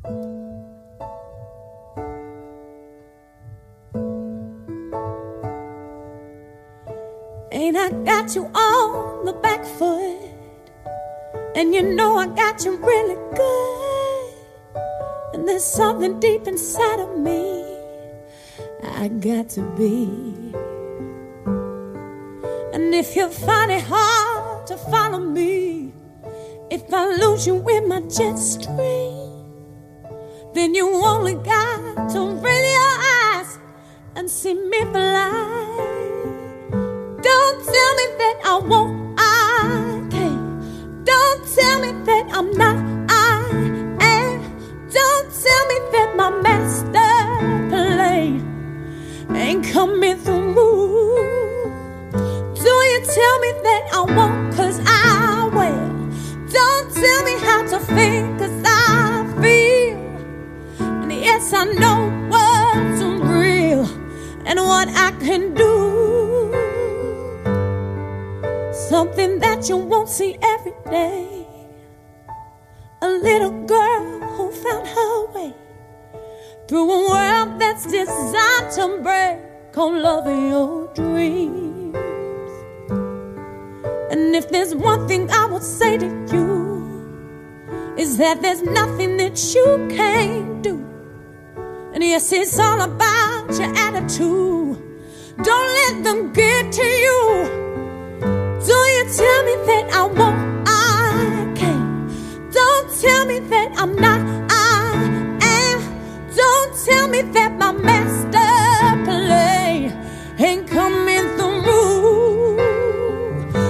Ain't I got you on the back foot? And you know I got you really good. And there's something deep inside of me I got to be. And if you find it hard to follow me, if I lose you in my jet stream, then you only got to raise your eyes and see me fly. Don't tell me that I won't, I can't. Don't tell me that I'm not, I am. Don't tell me that my master plan ain't coming through. Do you tell me that I won't, 'cause I will. Don't tell me how to feel, 'cause I feel. And yes, I know what's real and what I can do. Something that you won't see every day. A little girl who found her way through a world that's designed to break on love of your dreams. And if there's one thing I would say to you, is that there's nothing that you can't do. And yes, it's all about your attitude. Don't let them get to you. Do you tell me that I won't, I can't. Don't tell me that I'm not, I am. Don't tell me that my master plan ain't coming through.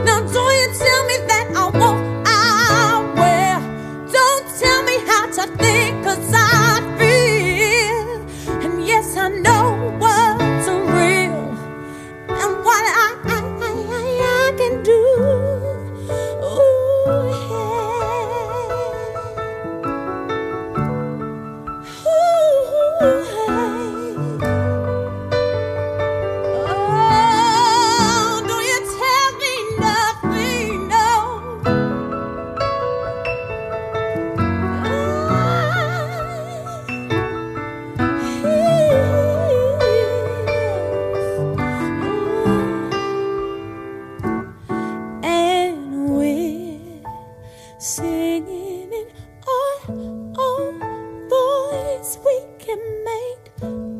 Now do you tell me that I won't, I will. Don't tell me how to think, 'cause I feel. And yes, I know what's real and what I can do. Ooh, yeah. Ooh, hey. Oh, don't you tell me nothing, no. Singing in our own voice, we can make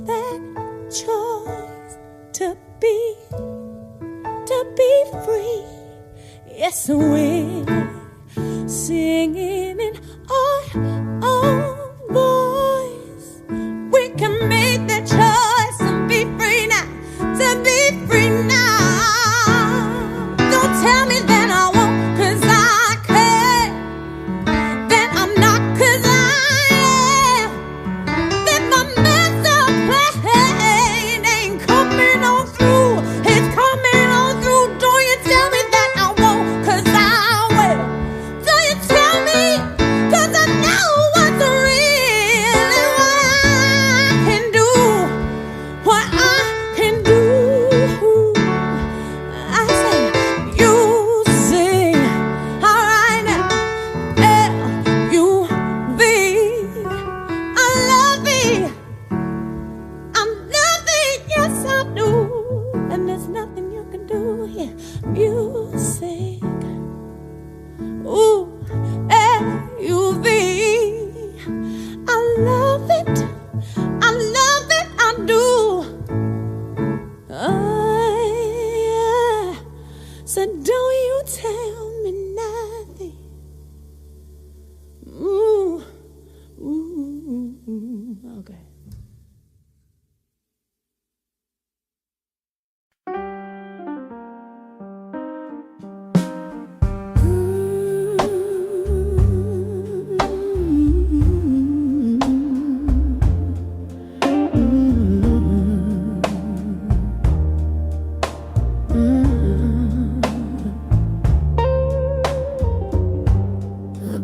that choice to be free. Yes, we're singing in our own voice. We can make that choice to be free now, to be free now. Don't tell me that I won't, 'cause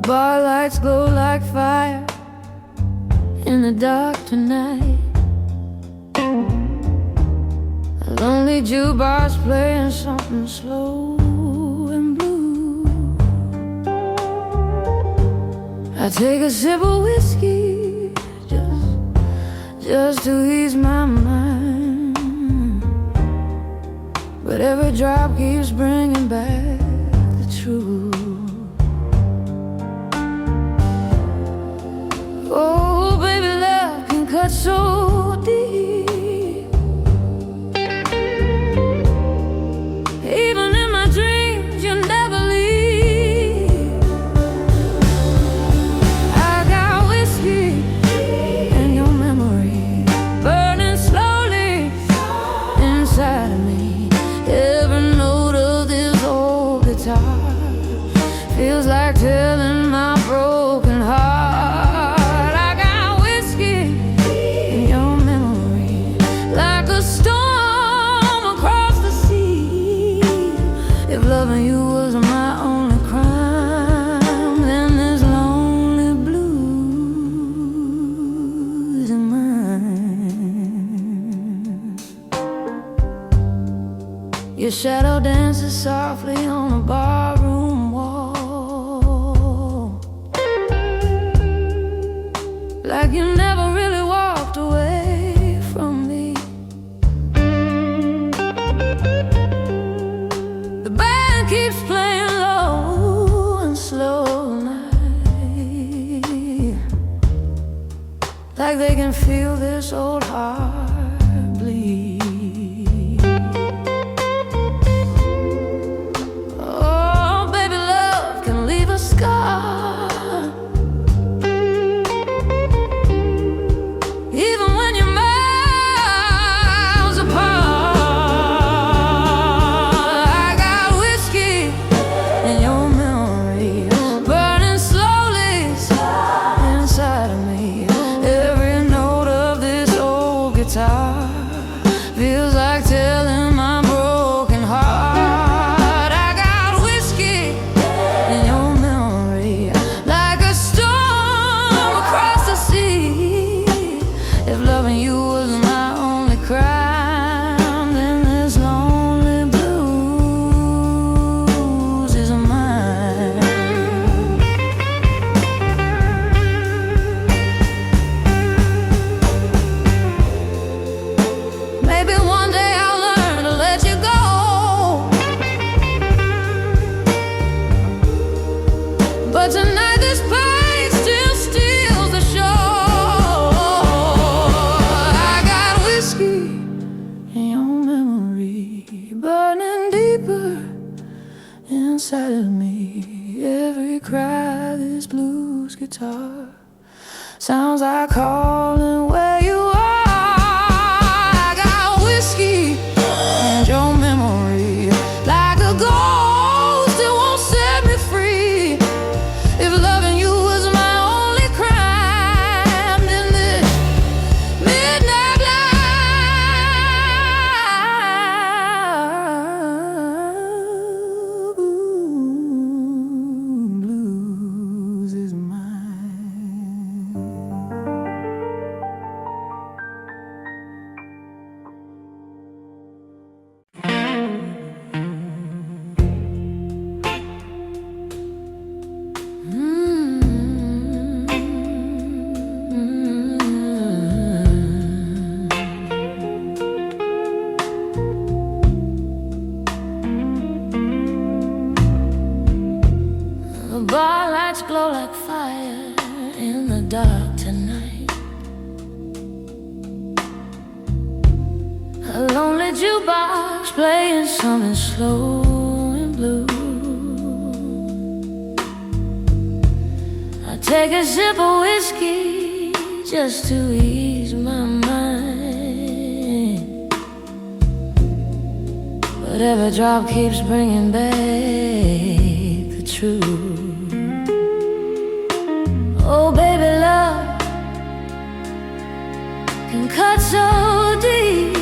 bar lights glow like fire in the dark tonight. A lonely jukebox playing something slow and blue. I take a sip of whiskey just to ease my mind. But every drop keeps bringing back the truth. Oh, baby, love can cut so deep. Even in my dreams, you never leave. I got whiskey and your memory burning slowly inside of me. Every note of this old guitar feels like telling my broken heart. I got whiskey in your memory, like a storm across the sea. If loving you was my only crime, then this lonely blues in mine. Your shadow dances softly on a barroom wall, like you never really walked away from me. The band keeps playing low and slow night, like they can feel this old heart bleed. Oh, baby, love can leave a scar, even when you're miles apart. I got whiskey in your memory, burning slowly inside of me. Every note of this old guitar feels like telling my broken heart. I got whiskey in your memory, like a storm across the sea. If loving you was my only crime, then this lonely blues is mine. Maybe one day I'll learn to let you go, but tonight this pain still steals the show. I got whiskey in your memory, burning deeper inside of me. Every cry, this blues guitar sounds like calling where you are. I got whiskey and your memory, like a ghost, it won't set me free. If loving you was my only crime, then this midnight blues is mine. The bar lights glow like fire in the dark tonight. A lonely jukebox playing something slow and blue. I take a sip of whiskey just to ease my mind, but every drop keeps bringing back the truth. Oh, baby, love can cut so deep.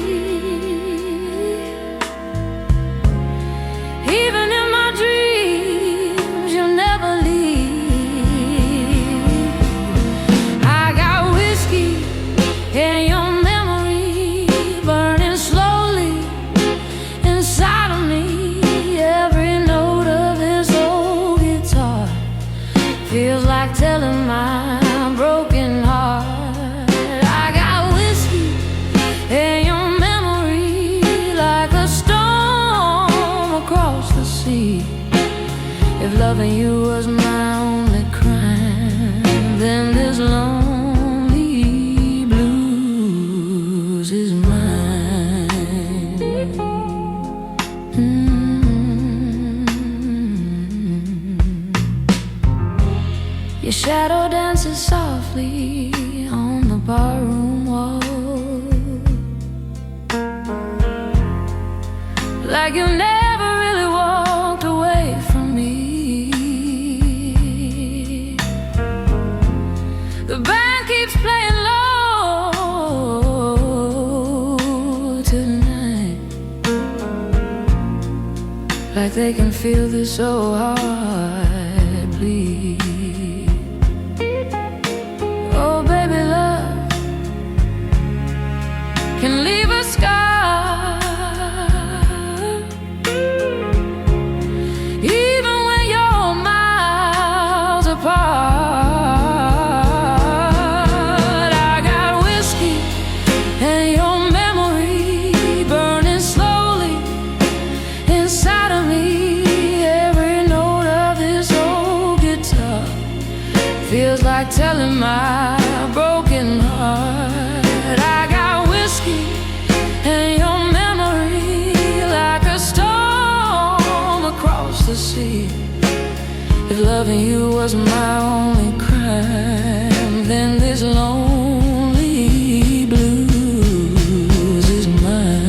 Even in my dreams, you'll never leave. I got whiskey in your memory, burning slowly inside of me. Every note of this old guitar feels like telling my broken heart. I got whiskey loving you was my only crime, then this lonely blues is mine. Your shadow dances softly on the barroom wall, like you never really walked away from me. The band keeps playing low tonight, like they can feel this so hard bleed. Oh baby, love can leave a scar, even when you're miles apart. I got whiskey and your memory burning slowly inside of me. Every note of this old guitar feels like telling my broken heart. I got whiskey and your memory like a storm across the sea. If loving you was my only crime, then this lonely blues is mine.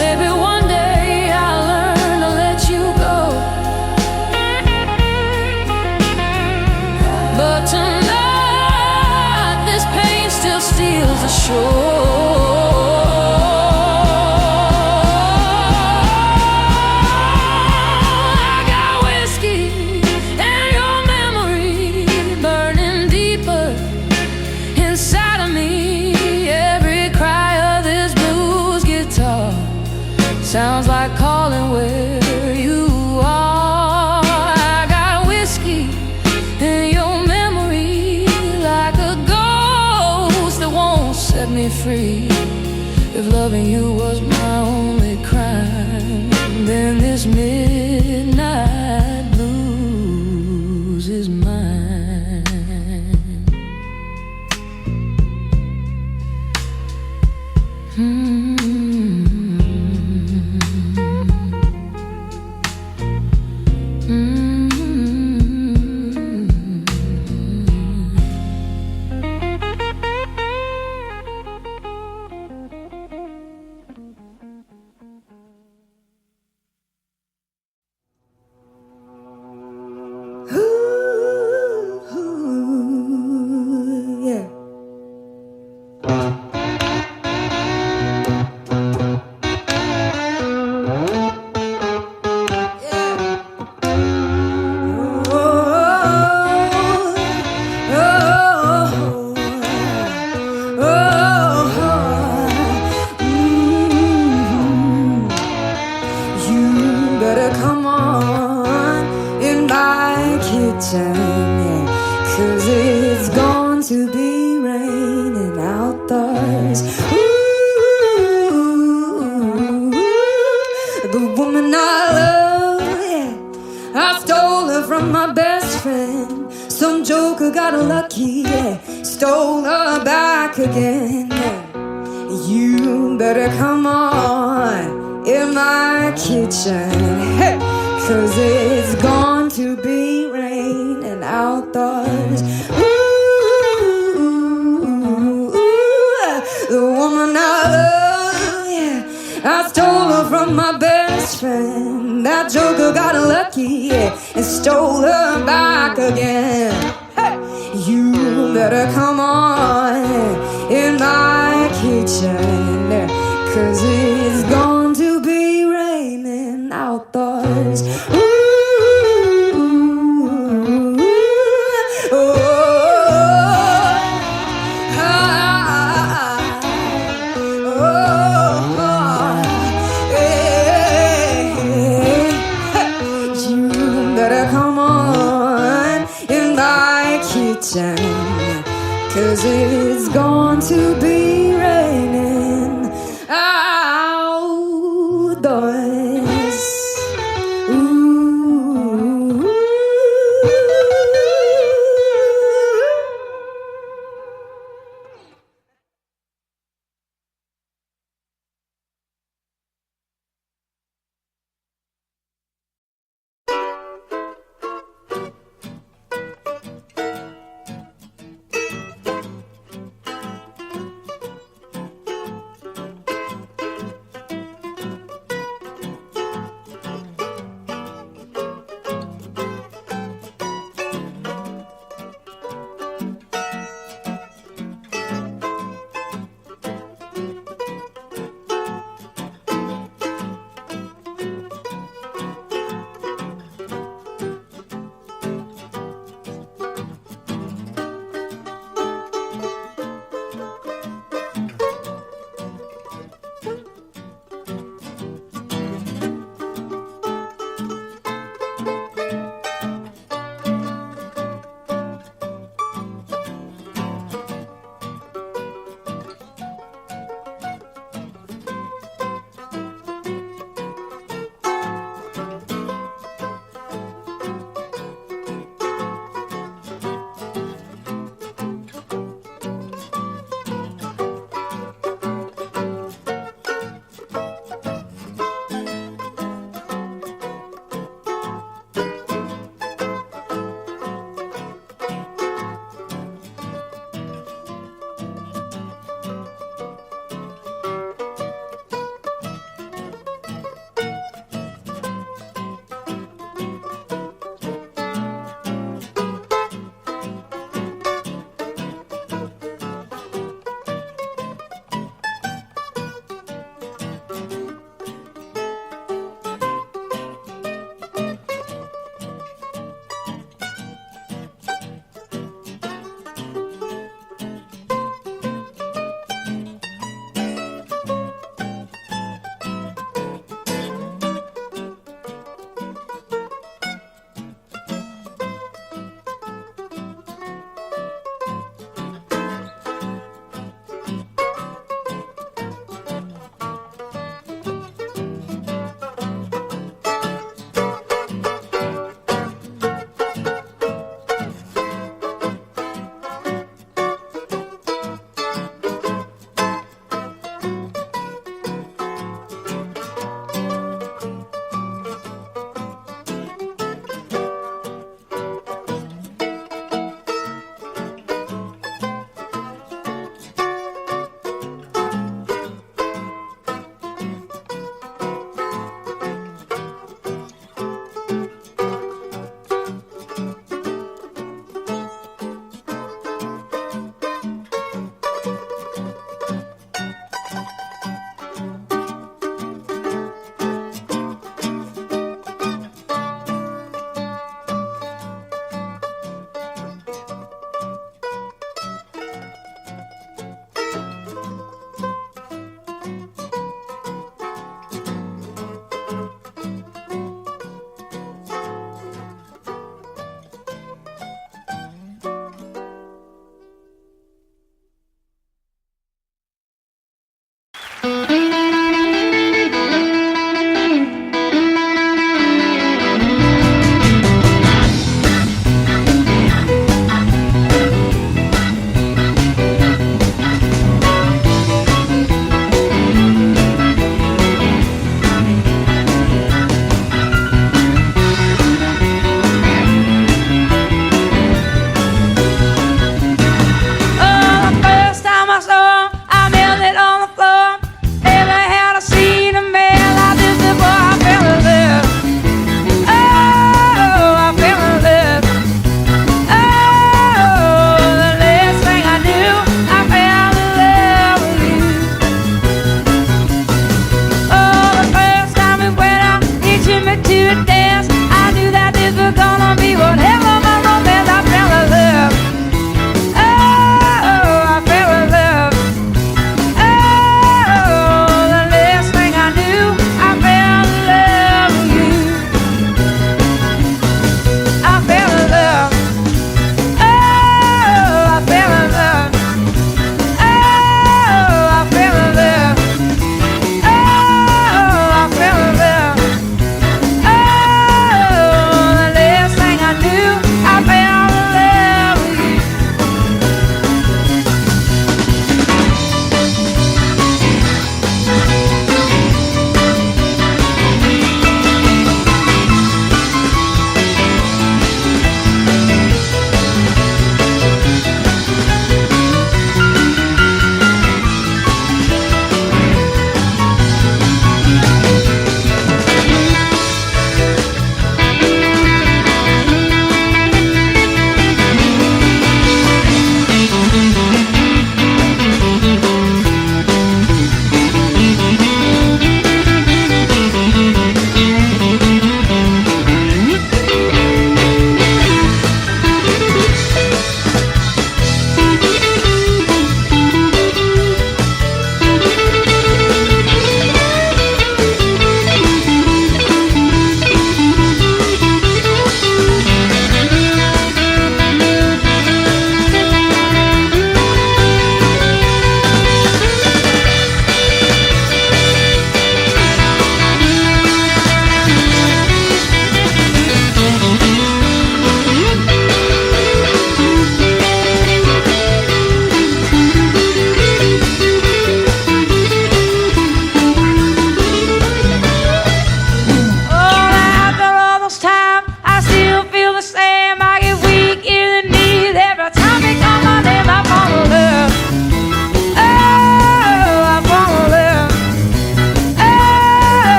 Maybe one day I'll learn to let you go, but tonight this pain still steals the shore. I got whiskey and your memory burning deeper inside of me. Every cry of this blues guitar sounds like calling where you are. I got whiskey and your memory like a ghost that won't set me free. If loving you was my only crime, then this midnight blues is mine. Yeah. You better come on in my kitchen, yeah, 'cause it's going to be raining outdoors. Ooh, the woman I love, yeah, I stole her from my best friend. Some joker got lucky, yeah, stole her back again. Yeah. You better come on in my kitchen, hey, 'cause it's going to be raining outdoors. Ooh, the woman I love, yeah, I stole her from my best friend. That joker got lucky, yeah, and stole her back again. Hey, you better come on in my kitchen, 'cause it's going to be raining outdoors. You sunshine, 'cause it's going to be raining outdoors. Ooh.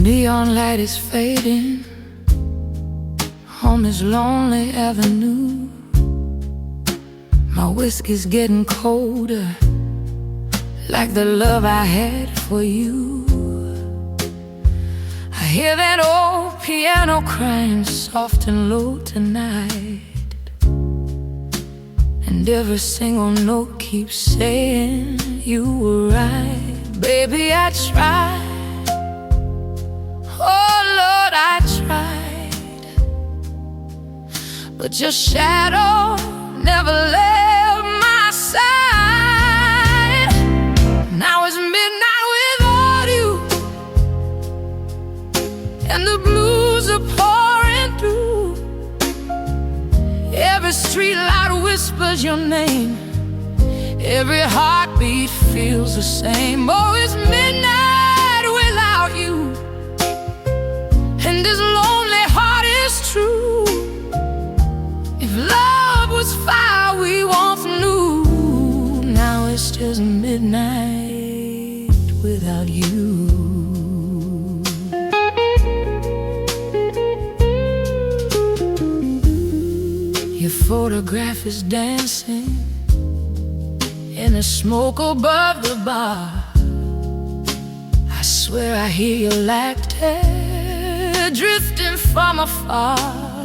neon light is fading on this lonely avenue. My whiskey's getting colder, like the love I had for you. I hear that old piano crying soft and low tonight, and every single note keeps saying you were right. Baby, I tried, oh Lord, I tried, but your shadow never left my side. Now it's midnight without you, and the blues are pouring through. Every street light whispers your name, every heartbeat feels the same. Oh, it's midnight without you, and this lonely heart is true. If love was fire we once knew, now it's just midnight without you. Your photograph is dancing in the smoke above the bar. I swear I hear your laughter drifting from afar.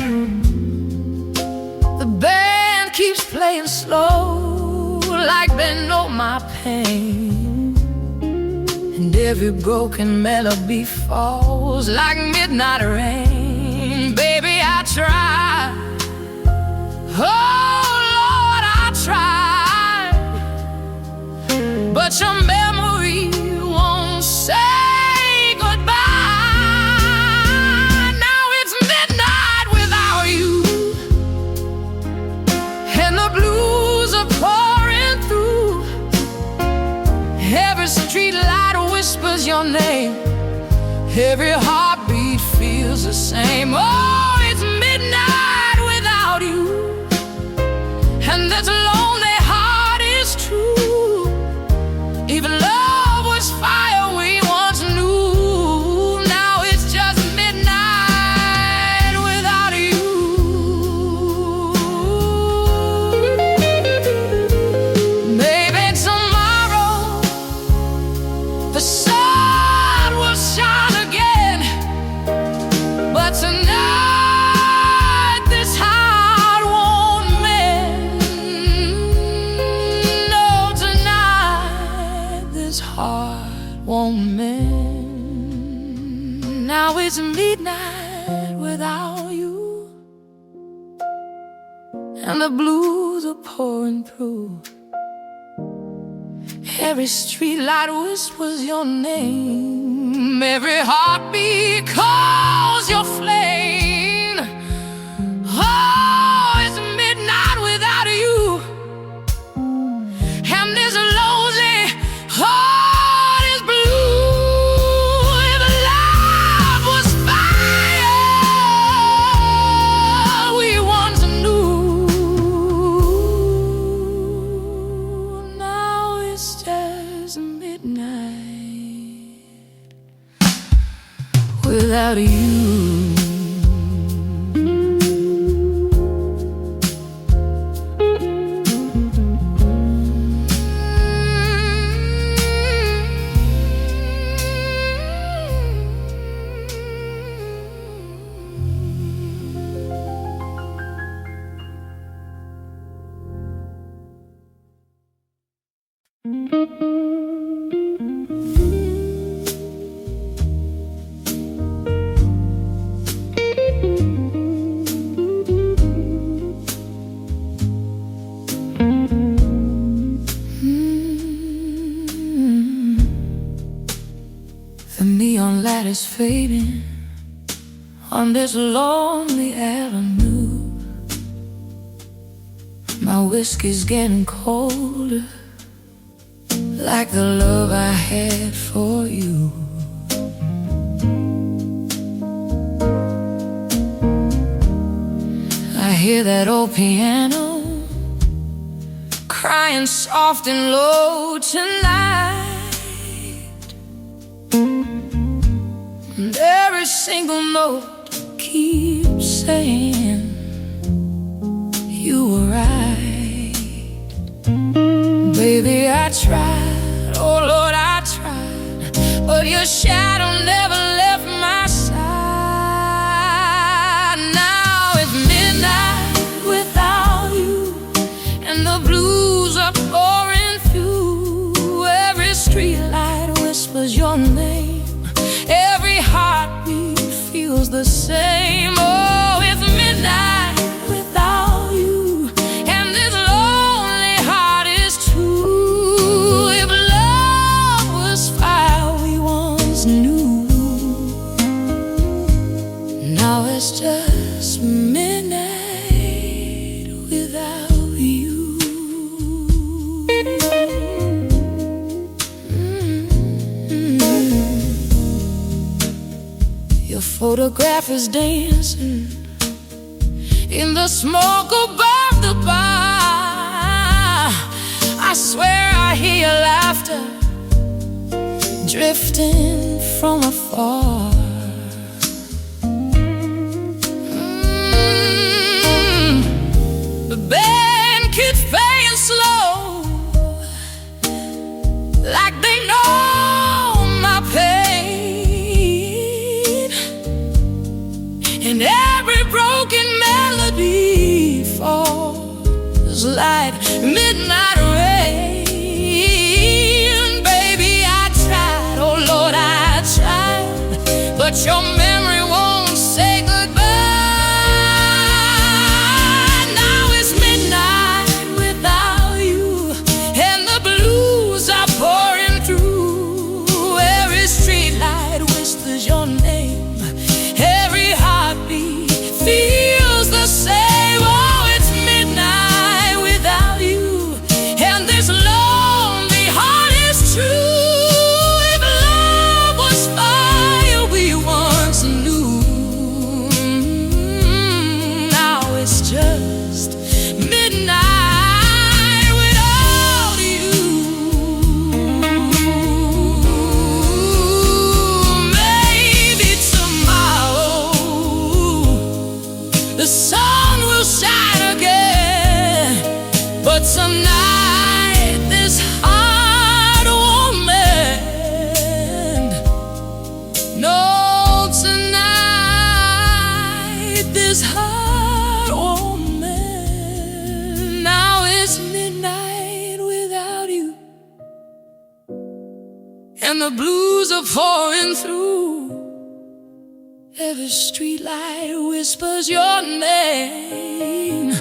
The band keeps playing slow, like they know my pain, and every broken melody falls like midnight rain. Baby, I tried, oh Lord, I tried, but your memory won't say goodbye. Now it's midnight without you, and the blues are pouring through. Every street light whispers your name, every heartbeat feels the same. Oh, it's midnight without you, and this lonely heart is true. Even love was fire we once knew. Now it's just midnight without you. Maybe tomorrow the sun will shine again, but tonight this heart won't mend. No, tonight this heart won't mend. Now it's midnight without you, and the blues are pouring through. Every street light whispers your name, every heartbeat calls your flame. Oh, it's midnight without you, and this lonely heart is blue. If love was fire we once knew, now it's just midnight without you. The neon light is fading on this lonely avenue. My whiskey's getting colder, like the love I had for you. I hear that old piano crying soft and low tonight, and every single note keeps saying you were right. Baby, I tried, oh Lord, I tried, but your shadow never left my side. Now it's midnight without you, and the blues are pouring through. Every streetlight whispers your name, every heartbeat feels the same. Oh, it's midnight without you, and this lonely heart is true. If love was fire we once knew, now it's just midnight without you. Your photograph is dancing in the smoke above the bar. I swear I hear your laughter drifting from afar. The band keeps playing slow, like they know my pain, and every broken melody falls like midnight rain. Baby, I tried, oh Lord, I tried, but your memory won't say goodbye. Now it's midnight without you, and the blues are pouring through. Every streetlight whispers your name, every heartbeat feels the same. Oh, it's midnight without you, and this lonely heart is true. If love was fire we once knew, now it's just midnight without you. Maybe tomorrow the sun will shine again, but tonight this heart won't mend. No, tonight this heart won't mend. Now it's midnight without you, and the blues are pouring through. Every streetlight whispers your name,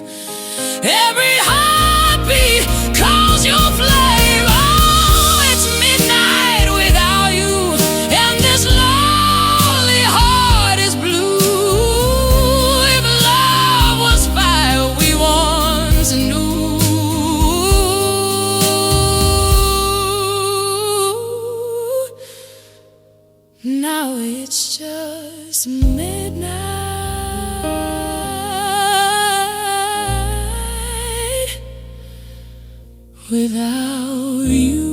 every heartbeat calls your flame. Oh, it's midnight without you, and this lonely heart is blue. If love was fire we once knew, now it's just midnight without you.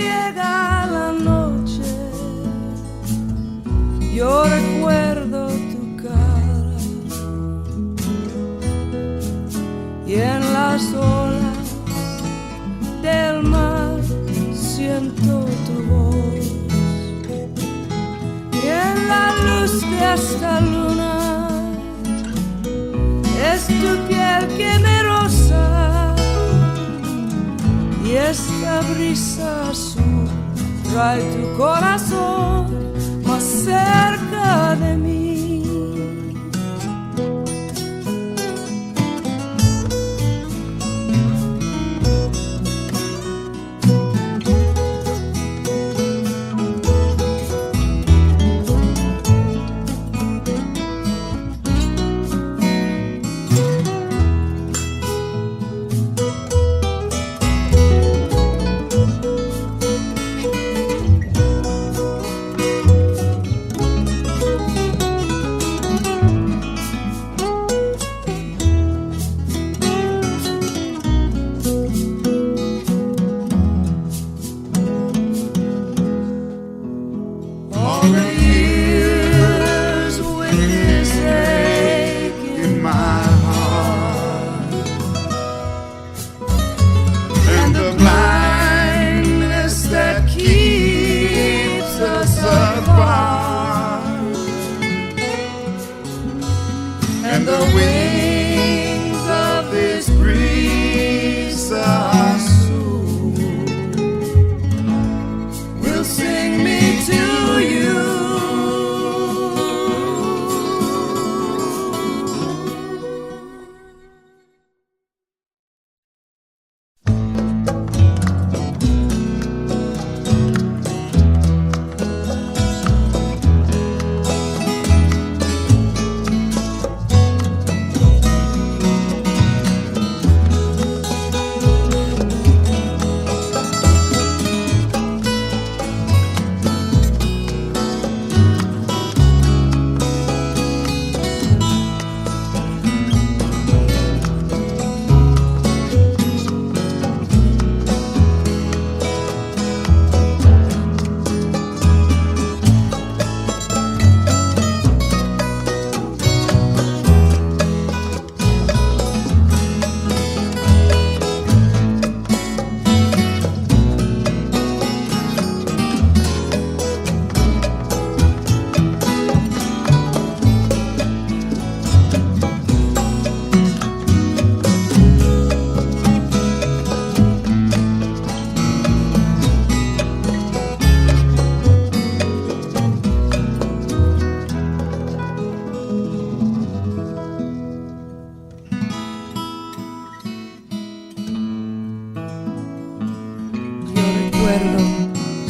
llega la noche, yo recuerdo tu cara y en las olas del mar siento tu voz y en la luz de esta luna es tu piel que me roza y esta brisa azul trae tu corazón más cerca de mí.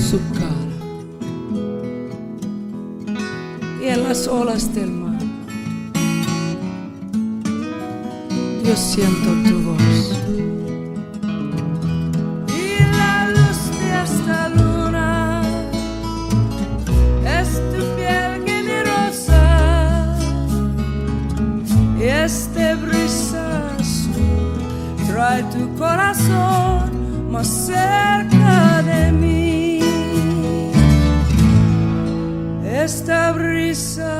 Su cara y en las olas del mar yo siento tu voz y la luz de esta luna es tu piel que me roza y este brisa azul trae tu corazón más cerca de mí. Esta brisa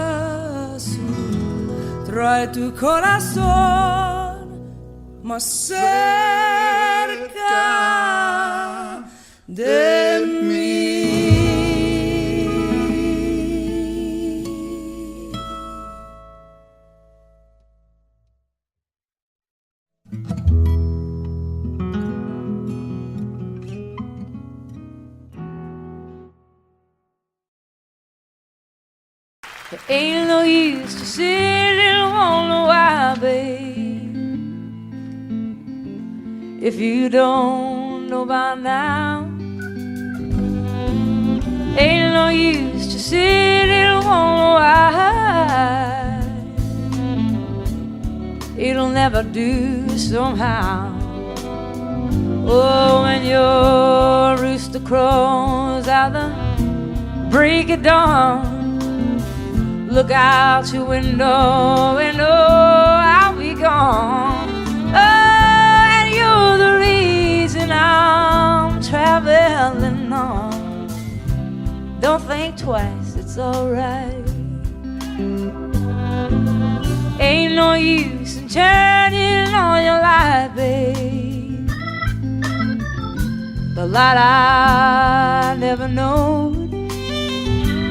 azul trae tu corazón más cerca de mí. There ain't no use to sit and wonder why, babe, if you don't know by now. Ain't no use to sit and wonder why, it'll never do somehow. Oh, when your rooster crows out the break of dawn, look out your window and oh, I'll be gone. Oh, and you're the reason I'm traveling on. Don't think twice, it's alright. Ain't no use in turning on your light, babe. The light I never known.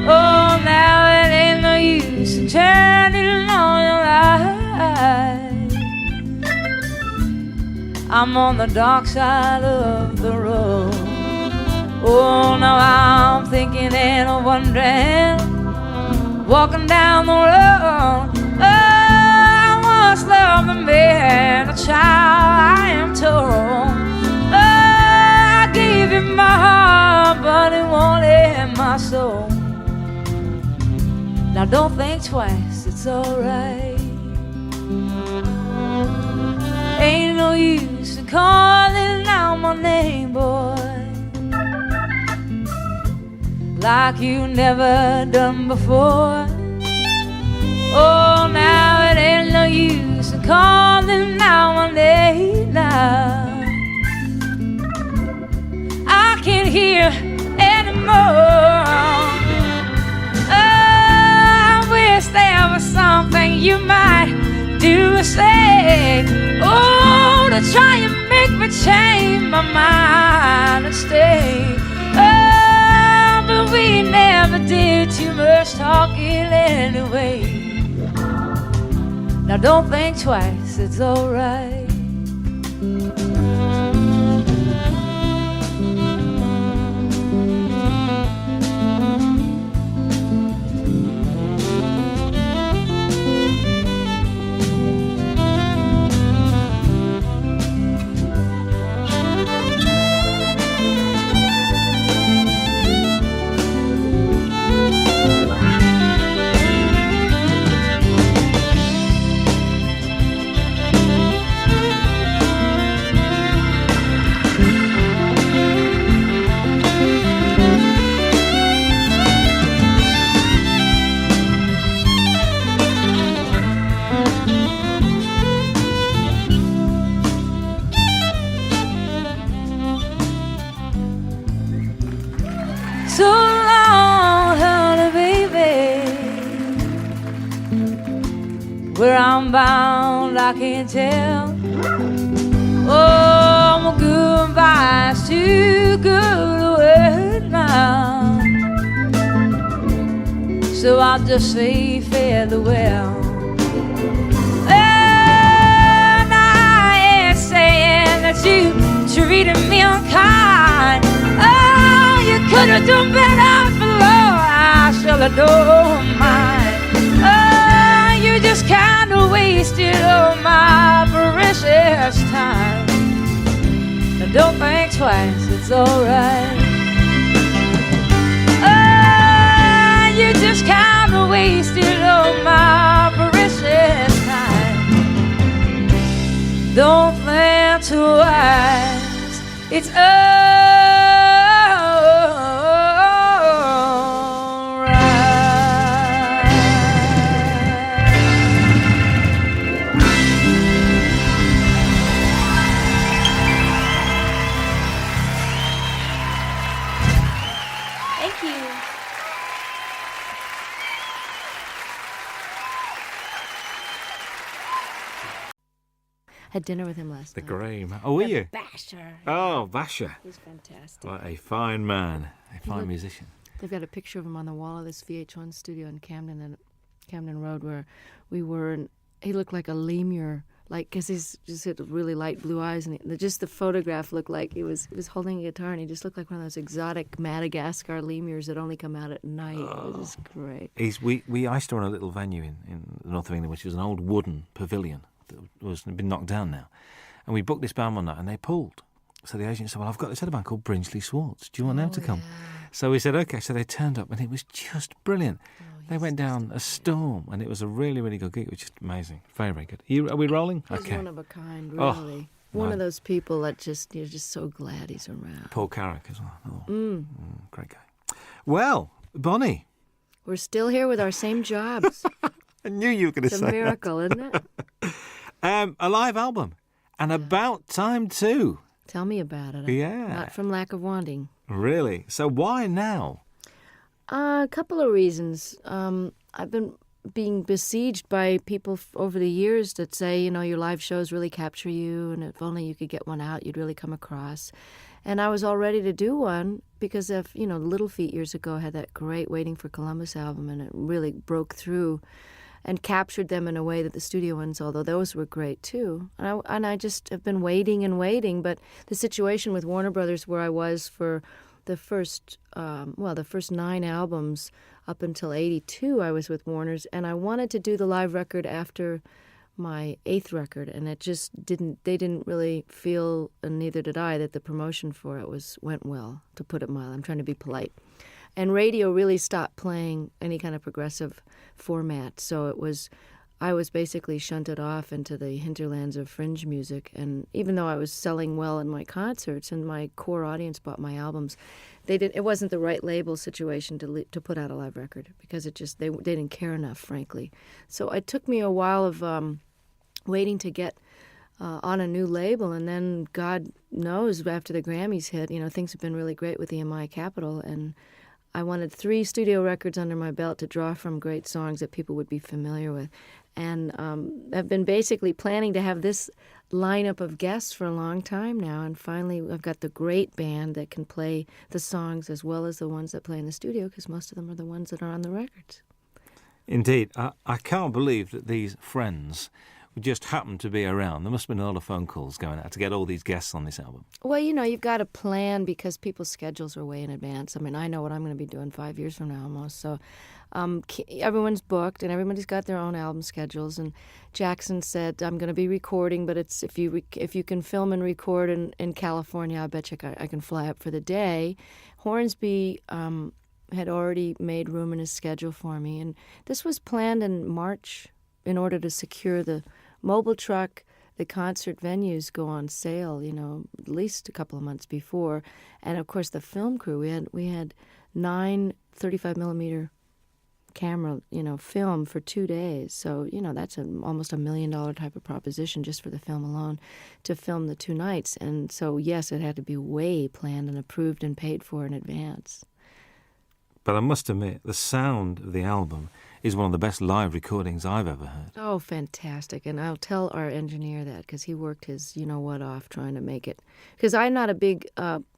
Oh, now it ain't no use in turning on your light. I'm on the dark side of the road. Oh, now I'm thinking and wondering, walking down the road. Oh, I once loved a man, a child, I am told. Oh, I gave him my heart, but he wanted my soul. Now don't think twice, it's alright. Ain't no use in calling out my name, boy, like you never done before. Oh, now it ain't no use in calling out my name now. I can't hear anymore. I wish there was something you might do or say, oh, to try and make me change my mind and stay. Oh, but we never did too much talking anyway. Now don't think twice, it's alright. So long, honey, baby. Where I'm bound, I can't tell. Oh, my goodbye's too good a word now. So I'll just say farewell. And I ain't saying that you treated me unkind. Oh, you could have done better below. I shall adore mine. Oh, you just kind of wasted all my precious time. Now don't think twice, it's alright. Oh, you just kind of wasted all my precious time. Don't think twice, it's alright. Thank you. Had dinner with him last The night. Graham. Oh, were you? Basher. Oh, Basher. He's fantastic. What a fine man. A fine musician. They've got a picture of him on the wall of this VH1 studio in Camden Road where we were, and he looked like a lemur, like, because he's just had really light blue eyes, and just the photograph looked like he was holding a guitar, and he just looked like one of those exotic Madagascar lemurs that only come out at night. It was just great. I used to run a little venue in the north of England, which was an old wooden pavilion that was been knocked down now. And we booked this band one night, and they pulled. So the agent said, well, I've got this other band called Brinsley Swartz. Do you want them to come? Yeah. So we said, OK. So they turned up, and it was just brilliant. They went down a storm, and it was a really, really good gig. It was just amazing. Very, very good. Are we rolling? He's OK. one of a kind, Oh, really. One of those people that you're just so glad he's around. Paul Carrick as well. Oh, great guy. Well, Bonnie. We're still here with our same jobs. I knew you were going to It's say a miracle, isn't it? that. A live album. And about time too. Tell me about it. Yeah. Not from lack of wanting. Really? So why now? A couple of reasons. I've been being besieged by people over the years that say, your live shows really capture you, and if only you could get one out, you'd really come across. And I was all ready to do one because of, Little Feat years ago had that great Waiting for Columbus album, and it really broke through and captured them in a way that the studio ones, although those were great too. And I just have been waiting and waiting. But the situation with Warner Brothers, where I was for the first 9 albums up until 82, I was with Warner's, and I wanted to do the live record after my 8th record, and it just they didn't really feel, and neither did I, that the promotion for it went well, to put it mild. I'm trying to be polite. And radio really stopped playing any kind of progressive format, so I was basically shunted off into the hinterlands of fringe music. And even though I was selling well in my concerts and my core audience bought my albums, it wasn't the right label situation to put out a live record, because they didn't care enough, frankly. So it took me a while of waiting to get on a new label, and then God knows, after the Grammys hit, things have been really great with EMI Capitol, and I wanted 3 studio records under my belt to draw from great songs that people would be familiar with. And I've been basically planning to have this lineup of guests for a long time now, and finally I've got the great band that can play the songs as well as the ones that play in the studio, because most of them are the ones that are on the records. Indeed. I can't believe that these friends just happened to be around. There must have been a lot of phone calls going out to get all these guests on this album. Well, you've got to plan, because people's schedules are way in advance. I mean, I know what I'm going to be doing 5 years from now almost. So everyone's booked, and everybody's got their own album schedules. And Jackson said, I'm going to be recording, but it's if you can film and record in California, I bet you I can fly up for the day. Hornsby had already made room in his schedule for me. And this was planned in March in order to secure the mobile truck. The concert venues go on sale, at least a couple of months before. And, of course, the film crew, we had 9 35-millimeter camera, film for 2 days. So, that's almost $1 million type of proposition just for the film alone, to film the 2 nights. And so, yes, it had to be way planned and approved and paid for in advance. But I must admit, the sound of the album is one of the best live recordings I've ever heard. Oh, fantastic. And I'll tell our engineer that, because he worked his you-know-what off trying to make it. Because I'm not a big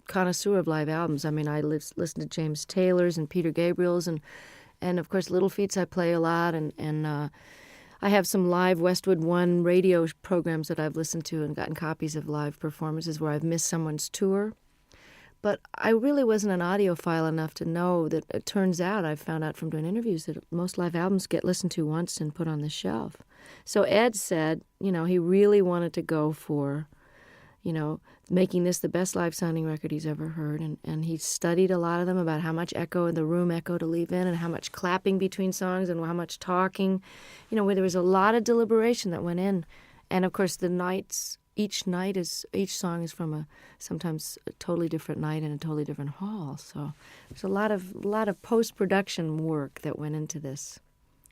connoisseur of live albums. I mean, I listen to James Taylor's and Peter Gabriel's, and of course, Little Feats I play a lot, and I have some live Westwood One radio programs that I've listened to and gotten copies of live performances where I've missed someone's tour. But I really wasn't an audiophile enough to know that it turns out, I found out from doing interviews, that most live albums get listened to once and put on the shelf. So Ed said, he really wanted to go for, making this the best live sounding record he's ever heard. And he studied a lot of them about how much echo in the room echo to leave in, and how much clapping between songs, and how much talking, where there was a lot of deliberation that went in. And of course each song is from sometimes a totally different night in a totally different hall. So there's a lot of post-production work that went into this.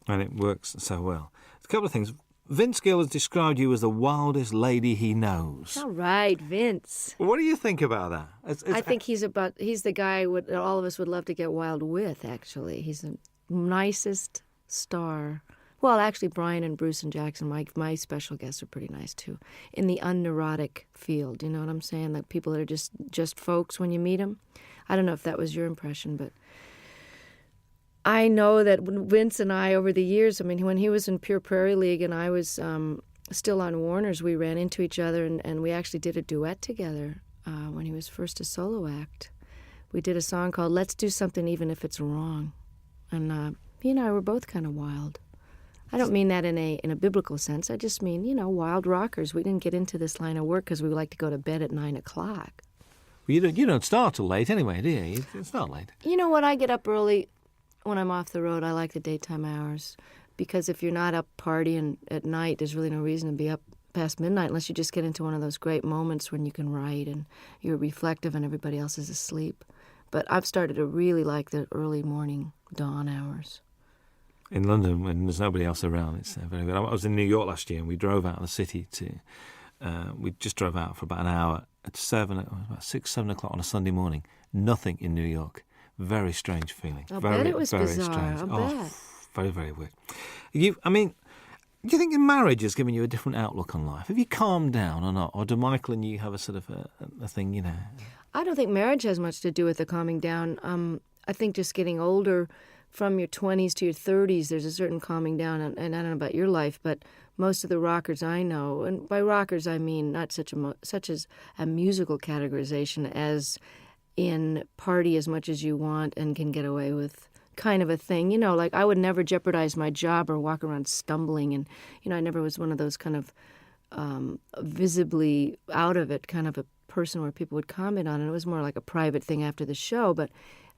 And it works so well. A couple of things. Vince Gill has described you as the wildest lady he knows. All right, Vince. What do you think about that? I think he's the guy all of us would love to get wild with, actually. He's the nicest star. Well, actually, Brian and Bruce and Jackson, my special guests, are pretty nice, too, in the unneurotic field. You know what I'm saying? Like people that are just folks when you meet them. I don't know if that was your impression, but I know that Vince and I, over the years, I mean, when he was in Pure Prairie League and I was still on Warner's, we ran into each other, and we actually did a duet together when he was first a solo act. We did a song called Let's Do Something Even If It's Wrong. And he and I were both kind of wild. I don't mean that in a biblical sense. I just mean, wild rockers. We didn't get into this line of work because we like to go to bed at 9 o'clock. Well, you don't start till late anyway, do you? It's not late. You know what? I get up early when I'm off the road. I like the daytime hours, because if you're not up partying at night, there's really no reason to be up past midnight unless you just get into one of those great moments when you can write and you're reflective and everybody else is asleep. But I've started to really like the early morning dawn hours. In London, when there's nobody else around, it's very good. I was in New York last year, and we drove out of the city we just drove out for about an hour at about 6, 7 o'clock on a Sunday morning. Nothing in New York. Very strange feeling. I'll very, bet it was very bizarre. strange. I'll bet. Very, very weird. Do you think your marriage has given you a different outlook on life? Have you calmed down or not? Or do Michael and you have a sort of a thing, you know? I don't think marriage has much to do with the calming down. I think just getting older, from your 20s to your 30s, there's a certain calming down. And I don't know about your life, but most of the rockers I know, and by rockers I mean not such as a musical categorization as in party as much as you want and can get away with kind of a thing. You know, like I would never jeopardize my job or walk around stumbling. And, you know, I never was one of those kind of visibly out of it kind of a person where people would comment on it. It was more like a private thing after the show. But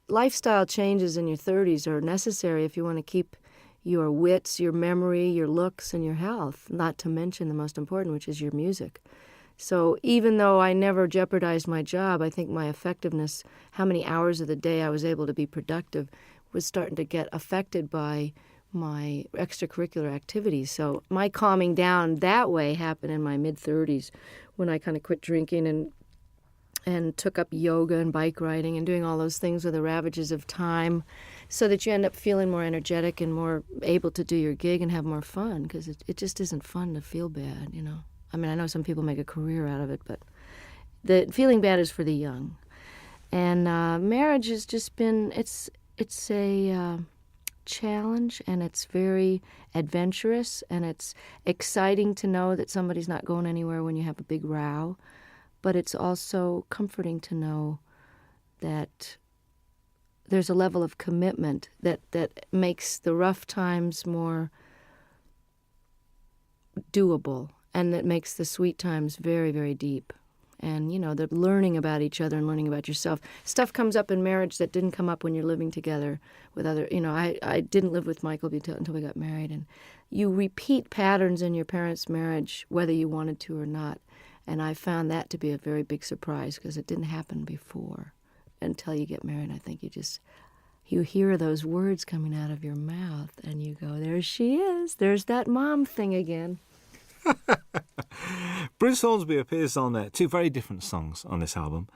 lifestyle changes in your 30s are necessary if you want to keep your wits, your memory, your looks, and your health, not to mention the most important, which is your music. So even though I never jeopardized my job, I think my effectiveness, how many hours of the day I was able to be productive, was starting to get affected by my extracurricular activities. So my calming down that way happened in my mid-30s when I kind of quit drinking and took up yoga and bike riding and doing all those things with the ravages of time so that you end up feeling more energetic and more able to do your gig and have more fun, because it just isn't fun to feel bad, you know. I mean, I know some people make a career out of it, but the feeling bad is for the young. And marriage has just been, it's a challenge, and it's very adventurous, and it's exciting to know that somebody's not going anywhere when you have a big row. But it's also comforting to know that there's a level of commitment that makes the rough times more doable, and that makes the sweet times very, very deep. And, you know, the learning about each other and learning about yourself. Stuff comes up in marriage that didn't come up when you're living together with other, you know, I didn't live with Michael until we got married. And you repeat patterns in your parents' marriage, whether you wanted to or not. And I found that to be a very big surprise, because it didn't happen before until you get married. I think you hear those words coming out of your mouth and you go, there she is. There's that mom thing again. Bruce Hornsby appears on two very different songs on this album.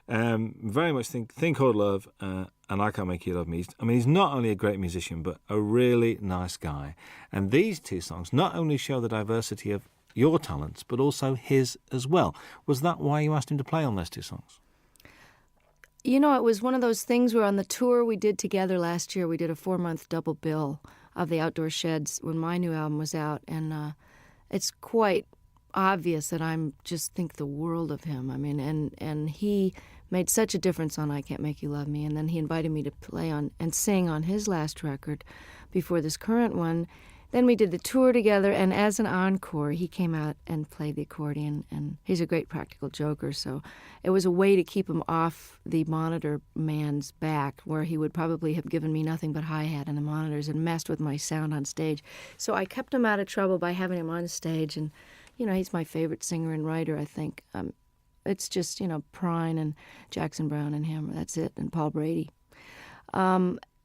Very much Thing Called Love and I Can't Make You Love Me. I mean, he's not only a great musician, but a really nice guy. And these two songs not only show the diversity of your talents, but also his as well. Was that why you asked him to play on those two songs? You know, it was one of those things where on the tour we did together last year, we did a 4-month double bill of the Outdoor Sheds when my new album was out. And it's quite obvious that I just think the world of him. I mean, and he made such a difference on I Can't Make You Love Me. And then he invited me to play on and sing on his last record before this current one. Then we did the tour together, and as an encore, he came out and played the accordion, and he's a great practical joker, so it was a way to keep him off the monitor man's back, where he would probably have given me nothing but hi-hat and the monitors and messed with my sound on stage. So I kept him out of trouble by having him on stage, and, you know, he's my favorite singer and writer, I think. It's just, you know, Prine and Jackson Browne and him, that's it, and Paul Brady.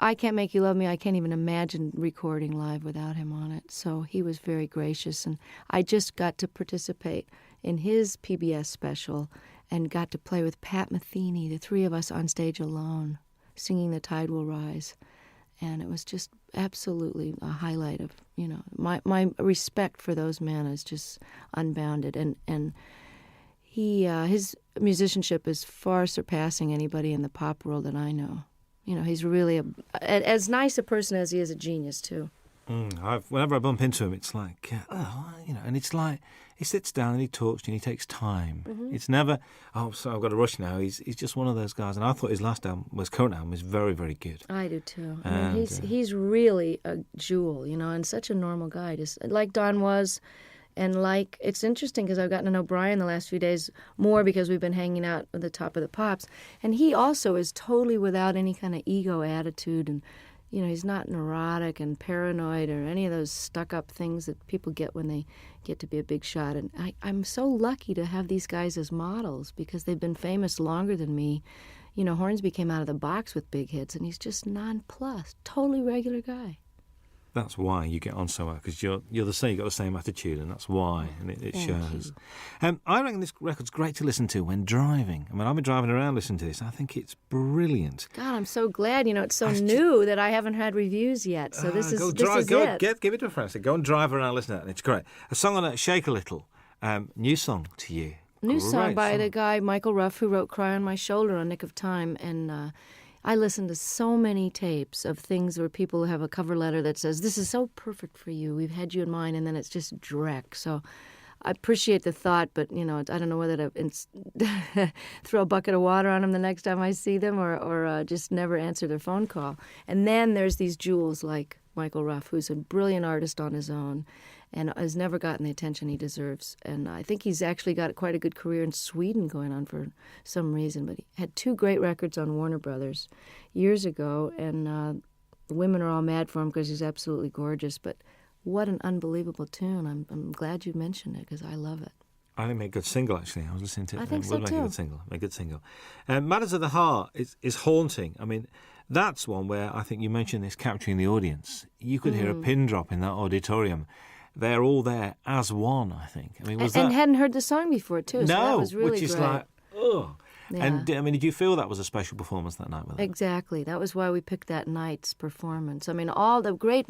I Can't Make You Love Me, I can't even imagine recording live without him on it. So he was very gracious, and I just got to participate in his PBS special and got to play with Pat Metheny, the three of us on stage alone, singing The Tide Will Rise. And it was just absolutely a highlight of, you know, my respect for those men is just unbounded. And his musicianship is far surpassing anybody in the pop world that I know. You know, he's really as nice a person as he is a genius, too. Whenever I bump into him, it's like, you know, and it's like he sits down and he talks and he takes time. Mm-hmm. It's never, so I've got to rush now. He's just one of those guys. And I thought his current album was very, very good. I do, too. I mean, he's really a jewel, you know, and such a normal guy, just like Don was. And like, it's interesting because I've gotten to know Brian the last few days more because we've been hanging out at the Top of the Pops. And he also is totally without any kind of ego attitude. And, you know, he's not neurotic and paranoid or any of those stuck-up things that people get when they get to be a big shot. And I'm so lucky to have these guys as models because they've been famous longer than me. You know, Hornsby came out of the box with big hits, and he's just nonplussed, totally regular guy. That's why you get on so well, because you're the same. You've got the same attitude, and that's why, and it shows. I reckon this record's great to listen to when driving. I mean, I've been driving around listening to this. I think it's brilliant. God, I'm so glad. It's so new that I haven't had reviews yet. So this is it. Give it to a friend. So go and drive around, listen to it, and it's great. A song on it, Shake a Little. New song to you. New song Great by song. the guy Michael Ruff, who wrote "Cry on My Shoulder" on Nick of Time, and I listened to so many tapes of things where people have a cover letter that says, "This is so perfect for you. We've had you in mind," and then it's just dreck. So I appreciate the thought, but I don't know whether to throw a bucket of water on them the next time I see them, or just never answer their phone call. And then there's these jewels like Michael Ruff, who's a brilliant artist on his own, and has never gotten the attention he deserves. And I think he's actually got quite a good career in Sweden going on for some reason. But he had 2 great records on Warner Brothers years ago, and the women are all mad for him because he's absolutely gorgeous. But what an unbelievable tune. I'm glad you mentioned it because I love it. I think it made a good single, actually. I was listening to it. I think so, Make a too. good single. Make a good single. Matters of the Heart is haunting. I mean, that's one where I think you mentioned this capturing the audience. You could hear a pin drop in that auditorium. They're all there as one, I think. I mean, And hadn't heard the song before, too. So that was really which is great. like, oh. Yeah. And, I mean, did you feel that was a special performance that night with them? Exactly. That was why we picked that night's performance. I mean, all the great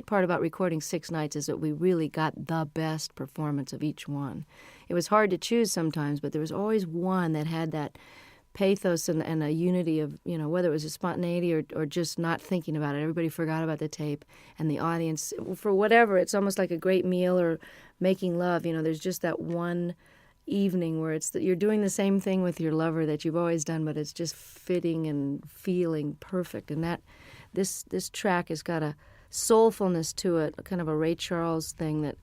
part about recording 6 nights is that we really got the best performance of each one. It was hard to choose sometimes, but there was always one that had that pathos and a unity of, whether it was a spontaneity or just not thinking about it. Everybody forgot about the tape, and the audience, for whatever, it's almost like a great meal or making love. There's just that one evening where you're doing the same thing with your lover that you've always done, but it's just fitting and feeling perfect. And that this track has got a soulfulness to it, kind of a Ray Charles thing that,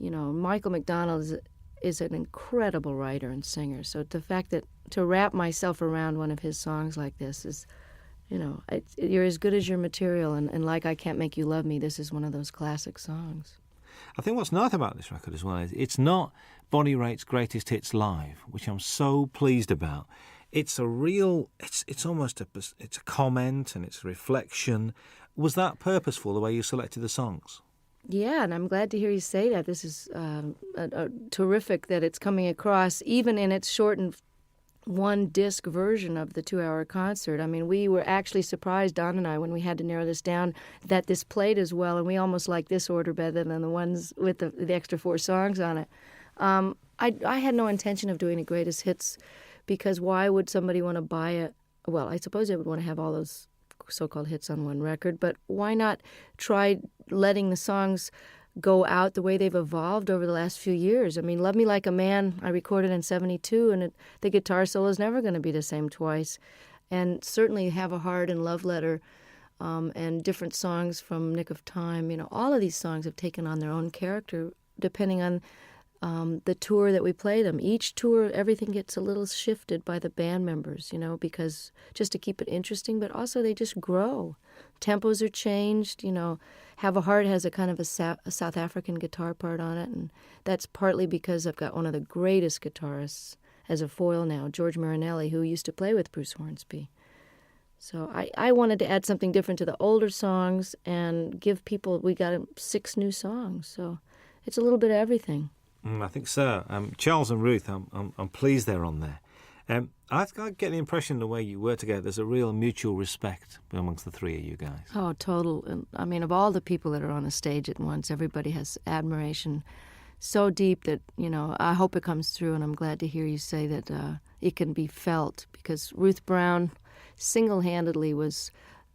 Michael McDonald is an incredible writer and singer. So the fact that to wrap myself around one of his songs like this is, you're as good as your material, and like I Can't Make You Love Me, this is one of those classic songs. I think what's nice about this record as well is it's not Bonnie Raitt's greatest hits live, which I'm so pleased about. It's a real, it's almost it's a comment and it's a reflection. Was that purposeful, the way you selected the songs? Yeah, and I'm glad to hear you say that. This is terrific that it's coming across, even in its shortened 1-disc version of the 2-hour concert. I mean, we were actually surprised, Don and I, when we had to narrow this down, that this played as well, and we almost like this order better than the ones with the extra 4 songs on it. I had no intention of doing a greatest hits, because why would somebody want to buy it? Well, I suppose they would want to have all those so-called hits on one record, but why not try letting the songs go out the way they've evolved over the last few years? I mean, Love Me Like a Man, I recorded in 72, and the guitar solo is never going to be the same twice. And certainly Have a Heart and Love Letter and different songs from Nick of Time, all of these songs have taken on their own character depending on the tour that we play them. Each tour, everything gets a little shifted by the band members, because just to keep it interesting, but also they just grow. Tempos are changed, Have a Heart has a kind of a South African guitar part on it, and that's partly because I've got one of the greatest guitarists as a foil now, George Marinelli, who used to play with Bruce Hornsby. So I wanted to add something different to the older songs and give people, we got 6 new songs, so it's a little bit of everything. I think so. Charles and Ruth, I'm pleased they're on there. I get the impression the way you work together, there's a real mutual respect amongst the 3 of you guys. Oh, total. And I mean, of all the people that are on the stage at once, everybody has admiration so deep that, I hope it comes through, and I'm glad to hear you say that it can be felt, because Ruth Brown single-handedly was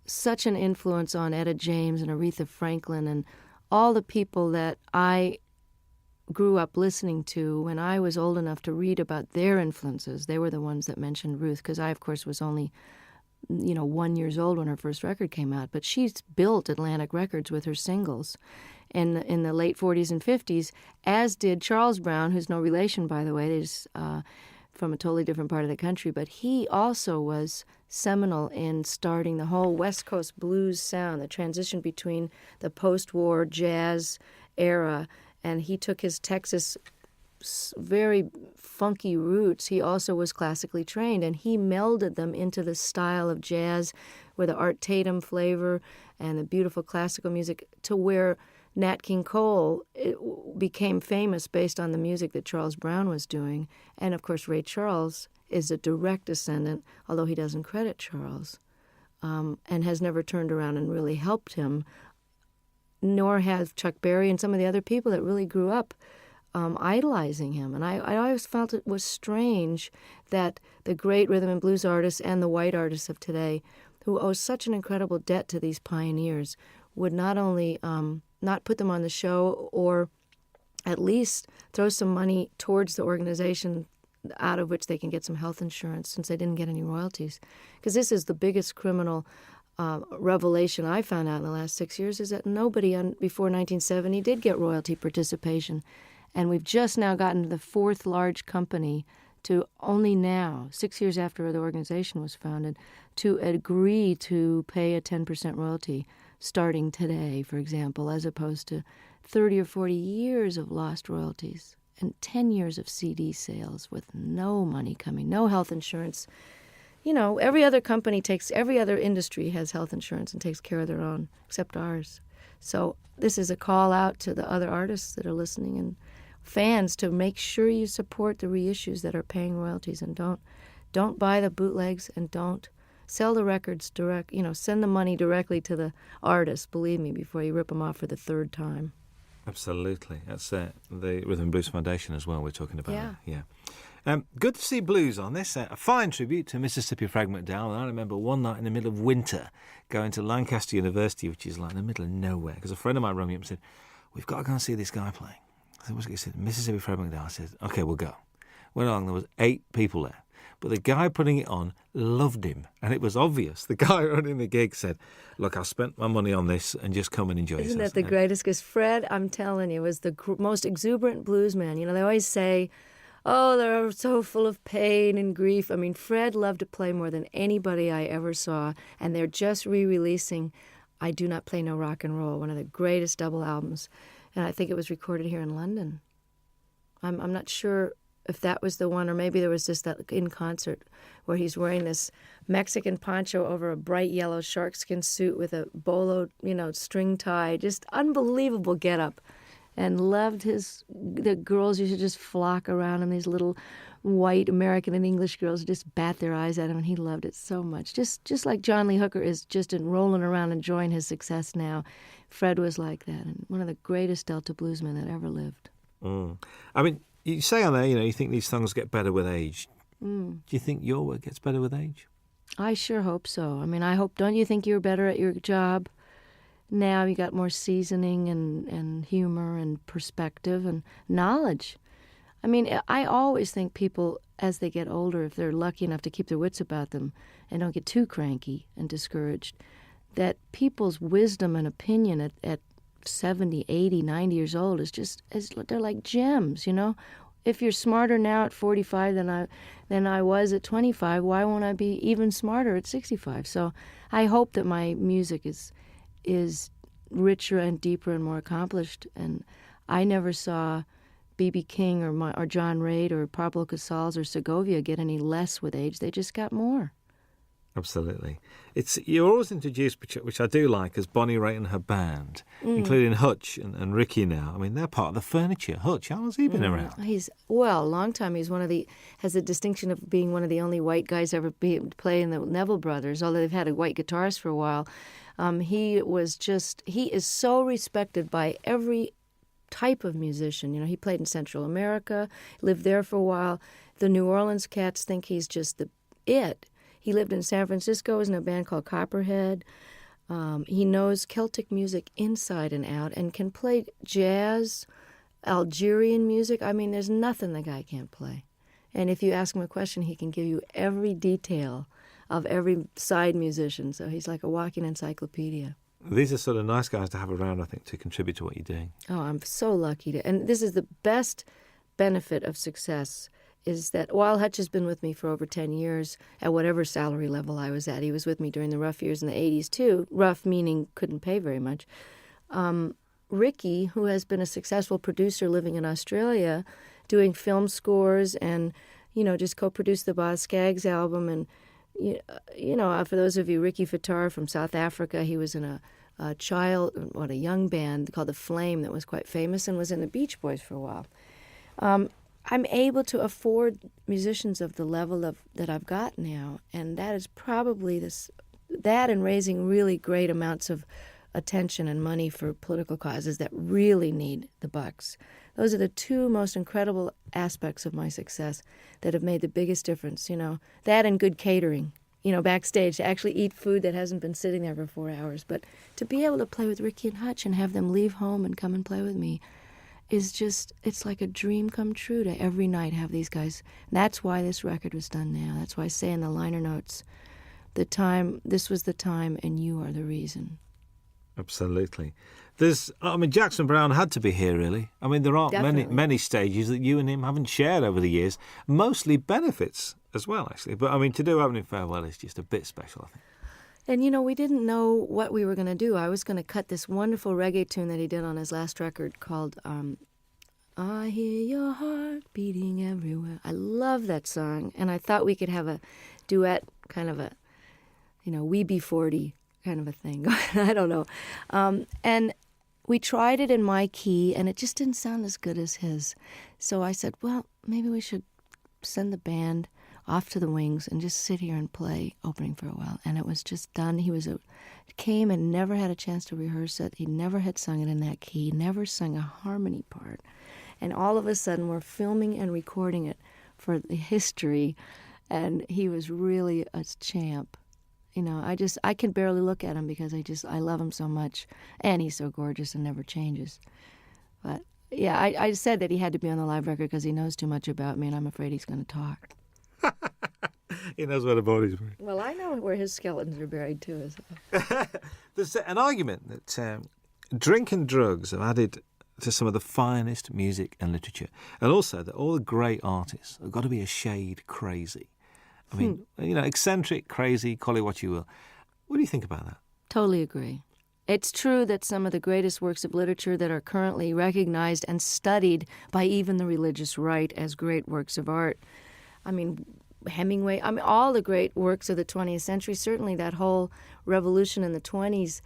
such an influence on Etta James and Aretha Franklin and all the people that I grew up listening to when I was old enough to read about their influences. They were the ones that mentioned Ruth, because I, of course, was only 1 year old when her first record came out. But she's built Atlantic Records with her singles in the late 40s and 50s, as did Charles Brown, who's no relation, by the way. They're just from a totally different part of the country. But he also was seminal in starting the whole West Coast blues sound, the transition between the post-war jazz era, and he took his Texas very funky roots. He also was classically trained, and he melded them into the style of jazz where the Art Tatum flavor and the beautiful classical music, to where Nat King Cole became famous based on the music that Charles Brown was doing. And, of course, Ray Charles is a direct descendant, although he doesn't credit Charles, and has never turned around and really helped him, nor have Chuck Berry and some of the other people that really grew up idolizing him. And I always felt it was strange that the great rhythm and blues artists and the white artists of today, who owe such an incredible debt to these pioneers, would not only not put them on the show, or at least throw some money towards the organization out of which they can get some health insurance, since they didn't get any royalties. Because this is the biggest criminal revelation I found out in the last 6 years, is that nobody before 1970 did get royalty participation. And we've just now gotten to the fourth large company to only now, 6 years after the organization was founded, to agree to pay a 10% royalty starting today, for example, as opposed to 30 or 40 years of lost royalties and 10 years of CD sales with no money coming, no health insurance. You know, every other industry has health insurance and takes care of their own, except ours. So this is a call out to the other artists that are listening and fans to make sure you support the reissues that are paying royalties, and don't buy the bootlegs, and don't sell the records direct. You know, send the money directly to the artist, believe me, before you rip them off for the third time. Absolutely. That's the Rhythm and Blues Foundation as well we're talking about. Yeah. Good to see blues on this. A fine tribute to Mississippi Frag McDowell. And I remember one night in the middle of winter going to Lancaster University, which is like in the middle of nowhere, because a friend of mine rang me up and said, "We've got to go and see this guy playing." I said, "What's it?" He said, "Mississippi Frag McDowell." I said, "OK, we'll go." Went along, there was 8 people there. But the guy putting it on loved him, and it was obvious. The guy running the gig said, "Look, I spent my money on this, and just come and enjoy yourself." Isn't that the greatest? Because Fred, I'm telling you, was the most exuberant blues man. You know, they always say, oh, they're so full of pain and grief. I mean, Fred loved to play more than anybody I ever saw, and they're just re-releasing I Do Not Play No Rock and Roll, one of the greatest double albums, and I think it was recorded here in London. I'm not sure if that was the one, or maybe there was just that in concert where he's wearing this Mexican poncho over a bright yellow sharkskin suit with a bolo, string tie, just unbelievable getup, and loved the girls used to just flock around him, these little white American and English girls just bat their eyes at him, and he loved it so much. Just like John Lee Hooker is just rolling around enjoying his success now, Fred was like that, and one of the greatest Delta bluesmen that ever lived. I mean, you say on there, you think these songs get better with age. Do you think your work gets better with age? I sure hope so. I mean, don't you think you're better at your job now? You got more seasoning and humor and perspective and knowledge. I mean, I always think people, as they get older, if they're lucky enough to keep their wits about them and don't get too cranky and discouraged, that people's wisdom and opinion at 70, 80, 90 years old they're like gems, If you're smarter now at 45 than I was at 25, why won't I be even smarter at 65? So I hope that my music is richer and deeper and more accomplished. And I never saw B.B. King or John Reid or Pablo Casals or Segovia get any less with age. They just got more. Absolutely. You're always introduced, which I do like, as Bonnie Raitt and her band, including Hutch and Ricky now. I mean, they're part of the furniture. Hutch, how long has he been around? A long time. He's has the distinction of being one of the only white guys ever play in the Neville Brothers, although they've had a white guitarist for a while. He is so respected by every type of musician. He played in Central America, lived there for a while. The New Orleans cats think he's just it. He lived in San Francisco, was in a band called Copperhead. He knows Celtic music inside and out and can play jazz, Algerian music. I mean, there's nothing the guy can't play. And if you ask him a question, he can give you every detail of every side musician. So he's like a walking encyclopedia. These are sort of nice guys to have around, I think, to contribute to what you're doing. Oh, I'm so lucky and this is the best benefit of success, is that while Hutch has been with me for over 10 years, at whatever salary level I was at, he was with me during the rough years in the 80s too, rough meaning couldn't pay very much. Ricky, who has been a successful producer living in Australia, doing film scores and, just co-produced the Boz Scaggs album and For those of you, Ricky Fattar from South Africa, he was in a young band called The Flame that was quite famous and was in the Beach Boys for a while. I'm able to afford musicians of the level that I've got now, and that is probably that and raising really great amounts of attention and money for political causes that really need the bucks. Those are the two most incredible aspects of my success that have made the biggest difference, that and good catering, backstage, to actually eat food that hasn't been sitting there for 4 hours. But to be able to play with Ricky and Hutch and have them leave home and come and play with me is just, it's like a dream come true to every night have these guys. And that's why this record was done now. That's why I say in the liner notes, this was the time and you are the reason. Absolutely. Jackson Browne had to be here, really. There aren't many stages that you and him haven't shared over the years. Mostly benefits as well, actually. But, to do Opening Farewell is just a bit special, I think. And, we didn't know what we were going to do. I was going to cut this wonderful reggae tune that he did on his last record called I Hear Your Heart Beating Everywhere. I love that song. And I thought we could have a duet, kind of a, We Be 40 kind of a thing. I don't know. And we tried it in my key, and it just didn't sound as good as his. So I said, well, maybe we should send the band off to the wings and just sit here and play Opening Farewell. And it was just done. He came and never had a chance to rehearse it. He never had sung it in that key, never sung a harmony part. And all of a sudden, we're filming and recording it for the history, and he was really a champ. I can barely look at him because I love him so much, and he's so gorgeous and never changes. But yeah, I said that he had to be on the live record because he knows too much about me, and I'm afraid he's going to talk. He knows where the body's buried. Well, I know where his skeletons are buried too. There's an argument that drink and drugs have added to some of the finest music and literature, and also that all the great artists have got to be a shade crazy. Eccentric, crazy, call it what you will. What do you think about that? Totally agree. It's true that some of the greatest works of literature that are currently recognized and studied by even the religious right as great works of art. Hemingway, all the great works of the 20th century, certainly that whole revolution in the 20s,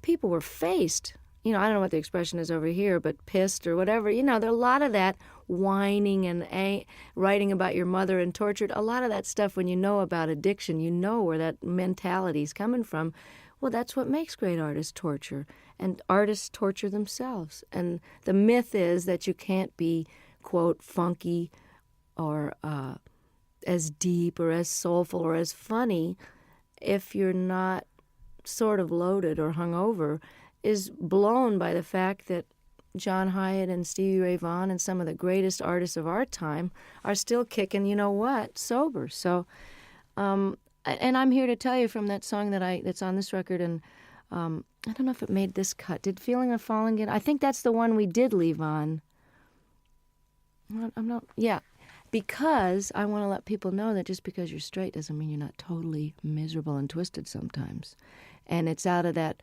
people were faced. I don't know what the expression is over here, but pissed or whatever. There are a lot of that whining and writing about your mother and tortured. A lot of that stuff, when you know about addiction, you know where that mentality is coming from. Well, that's what makes great artists torture. And artists torture themselves. And the myth is that you can't be, quote, funky or as deep or as soulful or as funny if you're not sort of loaded or hungover, is blown by the fact that John Hyatt and Stevie Ray Vaughan and some of the greatest artists of our time are still kicking, sober. So, and I'm here to tell you from that song that's on this record, and I don't know if it made this cut. Did Feeling of Falling get? I think that's the one we did leave on. Because I want to let people know that just because you're straight doesn't mean you're not totally miserable and twisted sometimes. And it's out of that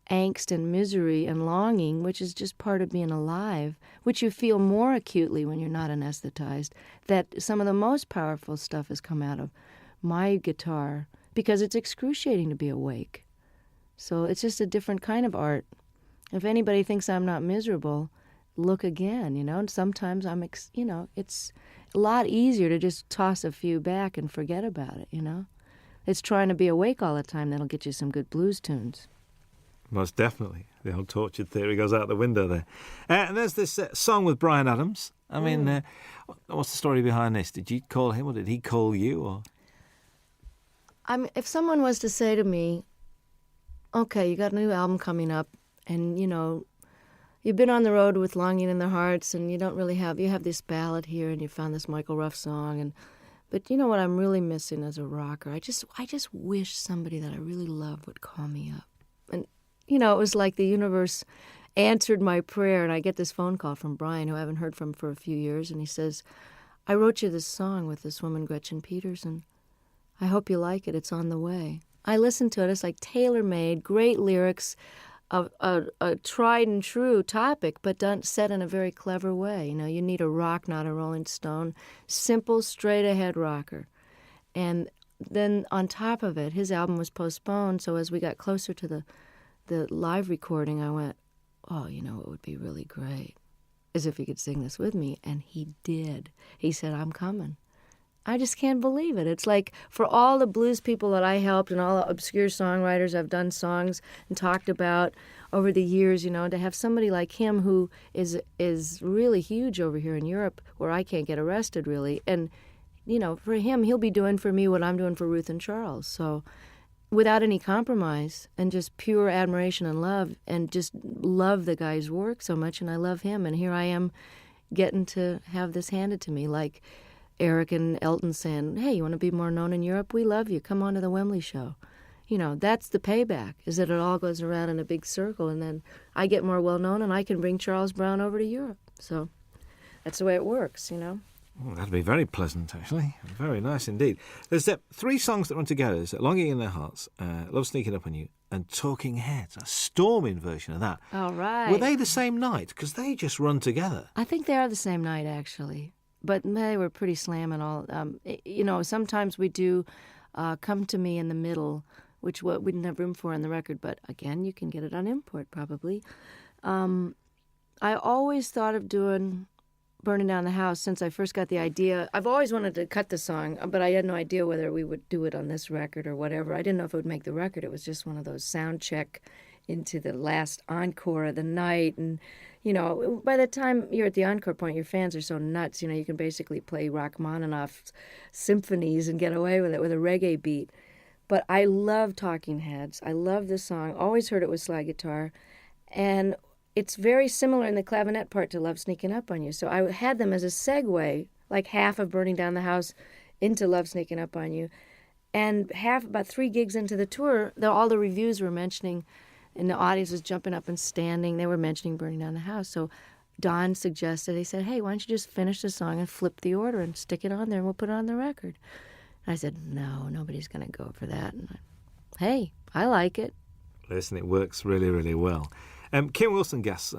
angst and misery and longing, which is just part of being alive, which you feel more acutely when you're not anesthetized, that some of the most powerful stuff has come out of my guitar, because it's excruciating to be awake. So it's just a different kind of art. If anybody thinks I'm not miserable, look again, and sometimes it's a lot easier to just toss a few back and forget about it, It's trying to be awake all the time that'll get you some good blues tunes. Most definitely. The whole tortured theory goes out the window there. And there's this song with Bryan Adams. What's the story behind this? Did you call him or did he call you? Or if someone was to say to me, okay, you got a new album coming up, and, you've been on the road with Longing in Their Hearts, and you have this ballad here, and you found this Michael Ruff song, but you know what I'm really missing as a rocker? I just wish somebody that I really love would call me up. And it was like the universe answered my prayer, and I get this phone call from Brian, who I haven't heard from for a few years, and he says, I wrote you this song with this woman, Gretchen Peters, and I hope you like it. It's on the way. I listened to it. It's like tailor-made, great lyrics, a tried and true topic, but done set in a very clever way. You need a rock, not a Rolling Stone. Simple, straight-ahead rocker. And then on top of it, his album was postponed. So as we got closer to the live recording, I went, oh, you know, it would be really great is if he could sing this with me. And he did. He said, I'm coming. I just can't believe it. It's like for all the blues people that I helped and all the obscure songwriters I've done songs and talked about over the years, you know, to have somebody like him who is really huge over here in Europe where I can't get arrested really. And, you know, for him, he'll be doing for me what I'm doing for Ruth and Charles. So without any compromise and just pure admiration and love and just love the guy's work so much. And I love him. And here I am getting to have this handed to me like Eric and Elton saying, hey, you want to be more known in Europe? We love you. Come on to the Wembley show. You know, that's the payback, is that it all goes around in a big circle, and then I get more well-known, and I can bring Charles Brown over to Europe. So that's the way it works, you know. Oh, that'd be very pleasant, actually. Very nice indeed. There's 3 songs that run together. There's Longing in Their Hearts, Love Sneaking Up on You, and Talking Heads, a storming version of that. All right. Were they the same night? Because they just run together. I think they are the same night, actually. But they were pretty slamming all. You know, sometimes we do Come to Me in the Middle, which we didn't have room for on the record. But again, you can get it on import probably. I always thought of doing Burning Down the House since I first got the idea. I've always wanted to cut the song, but I had no idea whether we would do it on this record or whatever. I didn't know if it would make the record. It was just one of those sound check into the last encore of the night. And, you know, by the time you're at the encore point, your fans are so nuts, you know, you can basically play Rachmaninoff's symphonies and get away with it with a reggae beat. But I love Talking Heads. I love this song. Always heard it with slide guitar. And it's very similar in the clavinet part to Love Sneaking Up on You. So I had them as a segue, like half of Burning Down the House into Love Sneaking Up on You. And about 3 gigs into the tour, all the reviews were mentioning, and the audience was jumping up and standing. They were mentioning Burning Down the House. So Don suggested, he said, hey, why don't you just finish the song and flip the order and stick it on there and we'll put it on the record. And I said, no, nobody's going to go for that. And hey, I like it. Listen, it works really, really well. Kim Wilson guests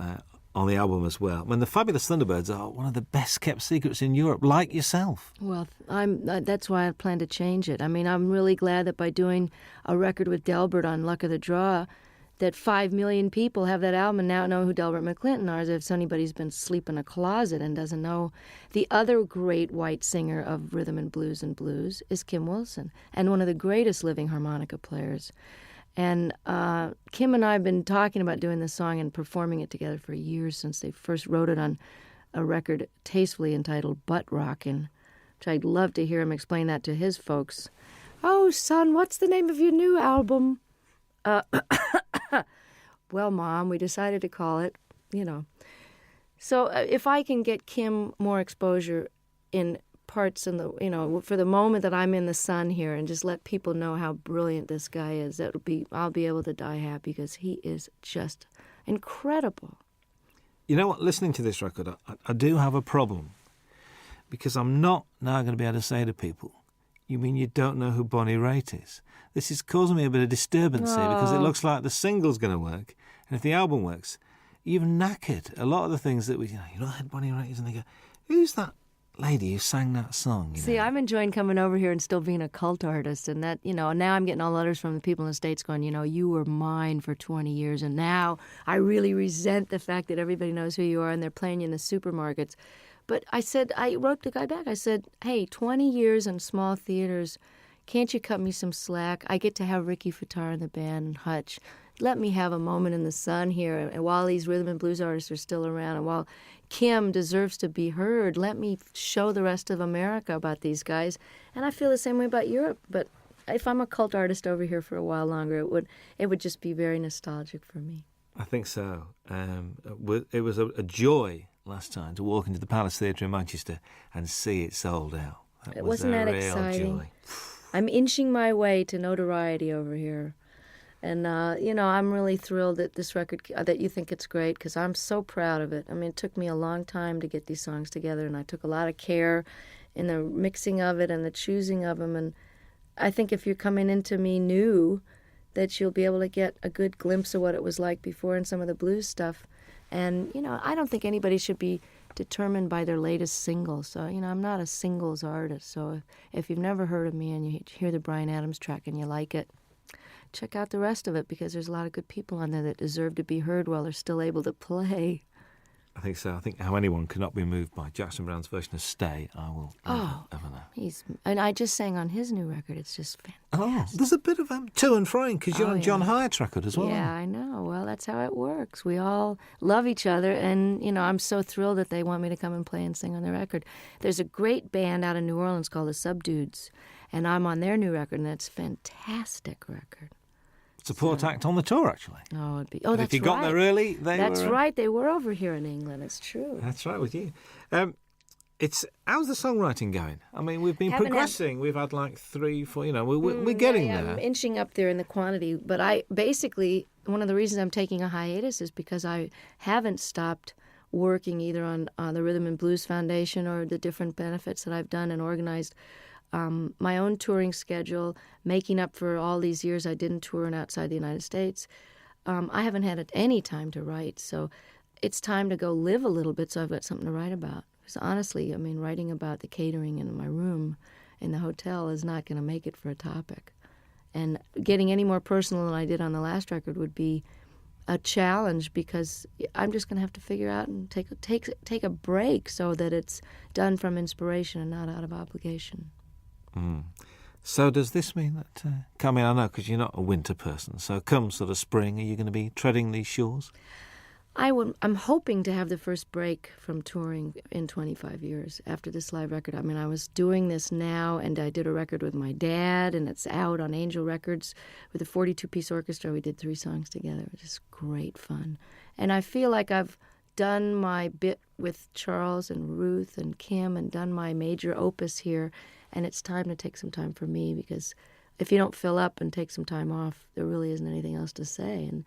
on the album as well. When the Fabulous Thunderbirds are one of the best kept secrets in Europe, like yourself. Well, that's why I plan to change it. I mean, I'm really glad that by doing a record with Delbert on Luck of the Draw, that 5 million people have that album and now know who Delbert McClinton are, as if anybody's been asleep in a closet and doesn't know. The other great white singer of rhythm and blues is Kim Wilson, and one of the greatest living harmonica players. And Kim and I have been talking about doing this song and performing it together for years since they first wrote it on a record tastefully entitled Butt Rockin', which I'd love to hear him explain that to his folks. Oh, son, what's the name of your new album? Well, Mom, we decided to call it, you know. So if I can get Kim more exposure in parts in the, you know, for the moment that I'm in the sun here and just let people know how brilliant this guy is, I'll be able to die happy because he is just incredible. You know what, listening to this record, I do have a problem because I'm not now going to be able to say to people, you mean you don't know who Bonnie Raitt is? This is causing me a bit of disturbance here because it looks like the single's going to work, and if the album works, you've knackered a lot of the things that you know who Bonnie Raitt is, and they go, who's that lady who sang that song? See, I'm enjoying coming over here and still being a cult artist, and that, you know, now I'm getting all letters from the people in the States going, you know, you were mine for 20 years, and now I really resent the fact that everybody knows who you are and they're playing you in the supermarkets. But I wrote the guy back. I said, hey, 20 years in small theaters, can't you cut me some slack? I get to have Ricky Fataar in the band and Hutch. Let me have a moment in the sun here. And while these rhythm and blues artists are still around, and while Kim deserves to be heard, let me show the rest of America about these guys. And I feel the same way about Europe. But if I'm a cult artist over here for a while longer, it would just be very nostalgic for me. I think so. It was a joy last time to walk into the Palace Theatre in Manchester and see it sold out. Wasn't that exciting? Joy. I'm inching my way to notoriety over here. And, you know, I'm really thrilled that this record, that you think it's great, because I'm so proud of it. I mean, it took me a long time to get these songs together, and I took a lot of care in the mixing of it and the choosing of them. And I think if you're coming into me new, that you'll be able to get a good glimpse of what it was like before and some of the blues stuff. And, you know, I don't think anybody should be determined by their latest single. So, I'm not a singles artist. So if you've never heard of me and you hear the Bryan Adams track and you like it, check out the rest of it, because there's a lot of good people on there that deserve to be heard while they're still able to play. I think so. I think How Anyone Cannot Be Moved by Jackson Browne's version of Stay, I will never know. And I just sang on his new record. It's just fantastic. There's a bit of to and froing, because you're on John Hyatt's record as well. Yeah, I know. Well, that's how it works. We all love each other, and, I'm so thrilled that they want me to come and play and sing on their record. There's a great band out of New Orleans called the Subdudes, and I'm on their new record, and that's a fantastic record. Support act on the tour, actually. Oh, it'd be. That's right. If you got there early, That's right. They were over here in England. It's true. That's right with you. How's the songwriting going? I mean, we've been progressing. We've had like 3, 4. We're getting there. I'm inching up there in the quantity. But one of the reasons I'm taking a hiatus is because I haven't stopped working either on the Rhythm and Blues Foundation or the different benefits that I've done and organized. My own touring schedule, making up for all these years I didn't tour outside the United States. I haven't had any time to write, so it's time to go live a little bit so I've got something to write about. Because honestly, writing about the catering in my room in the hotel is not going to make it for a topic. And getting any more personal than I did on the last record would be a challenge, because I'm just going to have to figure out and take a break so that it's done from inspiration and not out of obligation. So does this mean that, I know because you're not a winter person, so come sort of spring, are you going to be treading these shores? I'm hoping to have the first break from touring in 25 years after this live record. I was doing this now, and I did a record with my dad, and it's out on Angel Records with a 42-piece orchestra. We did 3 songs together. It was just great fun. And I feel like I've done my bit with Charles and Ruth and Kim and done my major opus here. And it's time to take some time for me, because if you don't fill up and take some time off, there really isn't anything else to say. And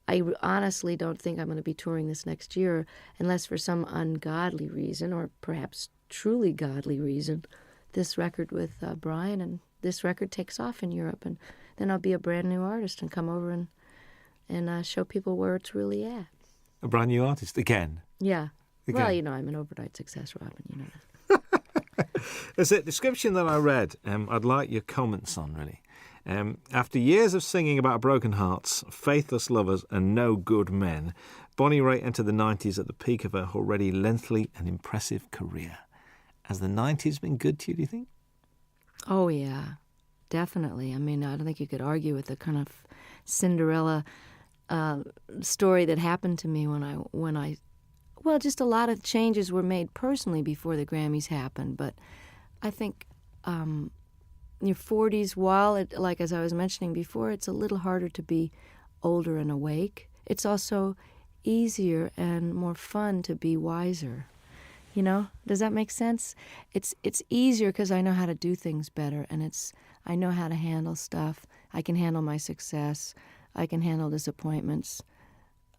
I honestly don't think I'm going to be touring this next year unless for some ungodly reason, or perhaps truly godly reason, this record with Bryan and this record takes off in Europe. And then I'll be a brand new artist and come over and show people where it's really at. A brand new artist again? Yeah. Again. Well, I'm an overnight success, Robin, that. There's a description that I read, I'd like your comments on, really. After years of singing about broken hearts, faithless lovers and no good men, Bonnie Raitt entered the 90s at the peak of her already lengthy and impressive career. Has the 90s been good to you, do you think? Oh, yeah, definitely. I don't think you could argue with the kind of Cinderella story that happened to me when I just a lot of changes were made personally before the Grammys happened. But I think in your 40s, while like as I was mentioning before, it's a little harder to be older and awake. It's also easier and more fun to be wiser. Does that make sense? It's easier because I know how to do things better, and I know how to handle stuff. I can handle my success. I can handle disappointments.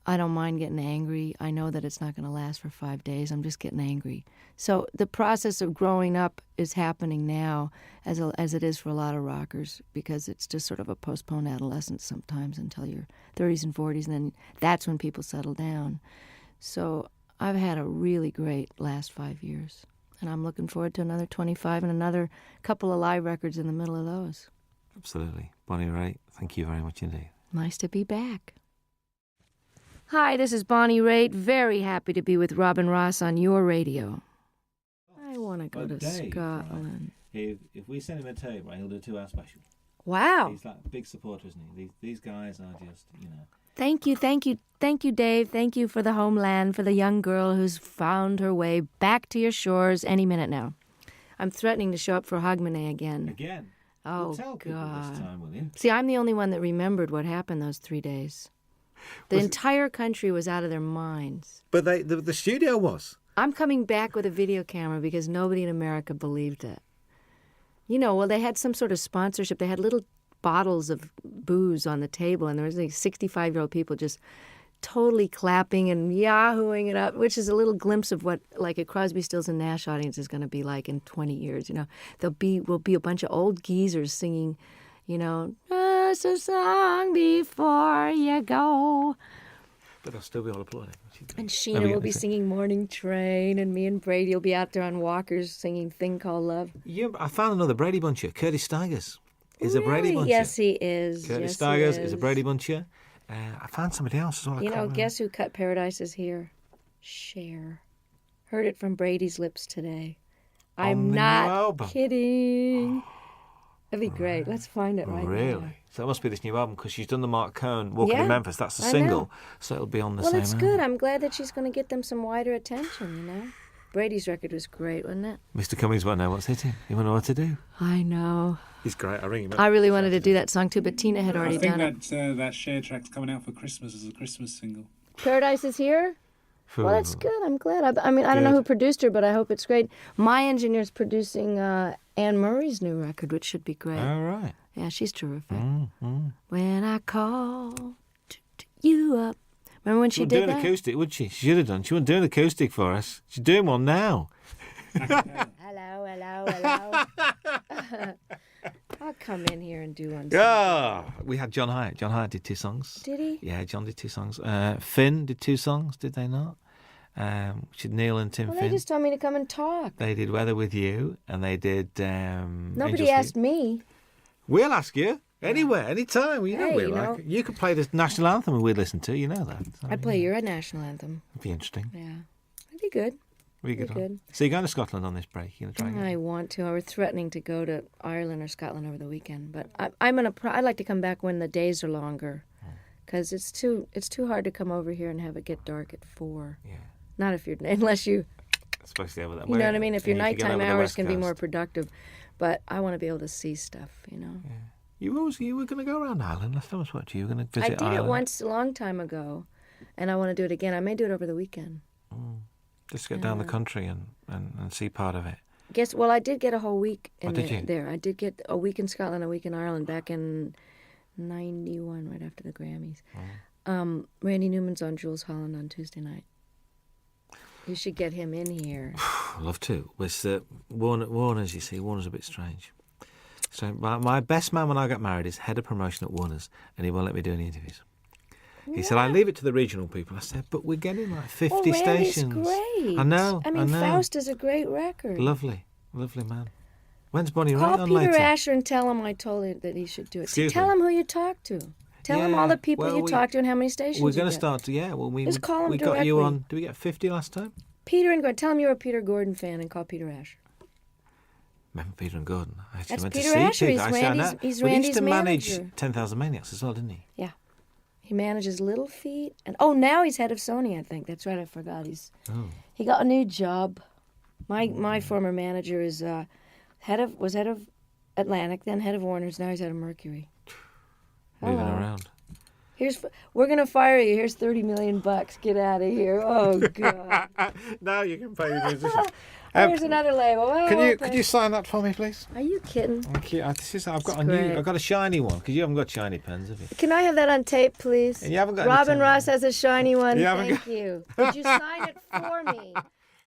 I don't mind getting angry. I know that it's not going to last for 5 days. I'm just getting angry. So the process of growing up is happening now as it is for a lot of rockers, because it's just sort of a postponed adolescence sometimes until your 30s and 40s, and then that's when people settle down. So I've had a really great last 5 years, and I'm looking forward to another 25 and another couple of live records in the middle of those. Absolutely. Bonnie Raitt, thank you very much indeed. Nice to be back. Hi, this is Bonnie Raitt. Very happy to be with Robin Ross on your radio. I want to go to Dave, Scotland. If we send him a tape, he'll do a 2-hour special. Wow. He's like a big supporter, isn't he? These guys are just, Thank you, Dave. Thank you for the homeland, for the young girl who's found her way back to your shores any minute now. I'm threatening to show up for Hogmanay again. Again? Oh, well, tell people God. this time, will you? See, I'm the only one that remembered what happened those 3 days. The entire country was out of their minds. But the studio was. I'm coming back with a video camera because nobody in America believed it. They had some sort of sponsorship. They had little bottles of booze on the table, and there was like 65-year-old people just totally clapping and yahooing it up, which is a little glimpse of what like a Crosby, Stills and Nash audience is going to be like in 20 years. We'll be a bunch of old geezers singing, just a song before you go. But I'll still be all applauding. And Sheena will be singing Morning Train, and me and Brady will be out there on walkers singing Thing Called Love. Yeah, I found another Brady Buncher. Curtis Stigers is a Brady Buncher. Yes, he is. Curtis Stigers is a Brady Buncher. I found somebody else as well. You know, guess who cut Paradise Is Here? Cher. Heard it from Brady's lips today. I'm not kidding. That'd be great. Let's find it right now. Really? So that must be this new album because she's done the Mark Cohn Walking in Memphis. That's the single. So it'll be on the same album. Well, it's good. I'm glad that she's going to get them some wider attention, you know? Brady's record was great, wasn't it? Mr. Cummings won't know what's hitting. He won't know what to do. I know. He's great. I'll ring him up. I really wanted to do that song too, but Tina had already done it. I think that Cher track's coming out for Christmas as a Christmas single. Paradise Is Here? Well, that's good. I'm glad. I mean, I don't know who produced her, but I hope it's great. My engineer's producing Anne Murray's new record, which should be great. All right. Yeah, she's terrific. When I call you up. Remember when she did that? She wouldn't do an acoustic, would she? She should have done. She wouldn't do an acoustic for us. She's doing one now. Hello. I'll come in here and do one. We had John Hyatt. John Hyatt did 2 songs. Did he? Yeah, John did 2 songs. Finn did 2 songs, did they not? Which is Neil and Tim Finn. They just told me to come and talk. They did Weather With You, and they did... Nobody asked me. We'll ask you. Anywhere, anytime. You know you could play the national anthem and we'd listen to. You know that. So, I'd play your national anthem. It'd be interesting. Yeah. It'd be good. Good. So you're going to Scotland on this break? You're gonna try I want to. I was threatening to go to Ireland or Scotland over the weekend, but I'd like to come back when the days are longer, because it's too hard to come over here and have it get dark at 4. Yeah. Not if you're unless you. Especially over that way. You know what I mean? If your nighttime hours can be more productive, but I want to be able to see stuff. You know. Yeah. You were going to go around Ireland last time I spoke to you. You were going to visit Ireland. I did it once a long time ago, and I want to do it again. I may do it over the weekend. Just get down the country and see part of it. I did get a whole week did there. I did get a week in Scotland, a week in Ireland back in 91, right after the Grammys. Randy Newman's on Jules Holland on Tuesday night. You should get him in here. I'd love to. With Warner's, you see, Warner's a bit strange. So my best man when I got married is head of promotion at Warner's, and he won't let me do any interviews. He said, I leave it to the regional people. I said, but we're getting like 50 stations. Great. I know. Faust is a great record. Lovely man. When's Bonnie Raitt on Peter later? Asher and tell him I told him that he should do it. Tell me. him who you talked to. Tell him all the people you talked to and how many stations we're going to start to, Just call him we directly. got you on, did we get 50 last time? Peter and Gordon. Tell him you're a Peter Gordon fan and call Peter Asher. Remember Peter and Gordon? I actually That's went Peter to see Asher. Peter. He's he Randy's used to manager. manage 10,000 Maniacs as well, didn't he? Yeah. He manages Little Feat. And now he's head of Sony, I think. That's right, I forgot. He got a new job. My former manager is head of Atlantic, then head of Warner's, now he's head of Mercury. Moving around. We're gonna fire you. Here's $30 million. Get out of here. Oh God. Now you can pay the musician. Here's another label. Could you sign that for me, please? Are you kidding? Thank you. I've got a shiny one because you haven't got shiny pens, have you? Can I have that on tape, please? And you haven't got Robin Ross has a shiny one. You Thank you. Could you sign it for me?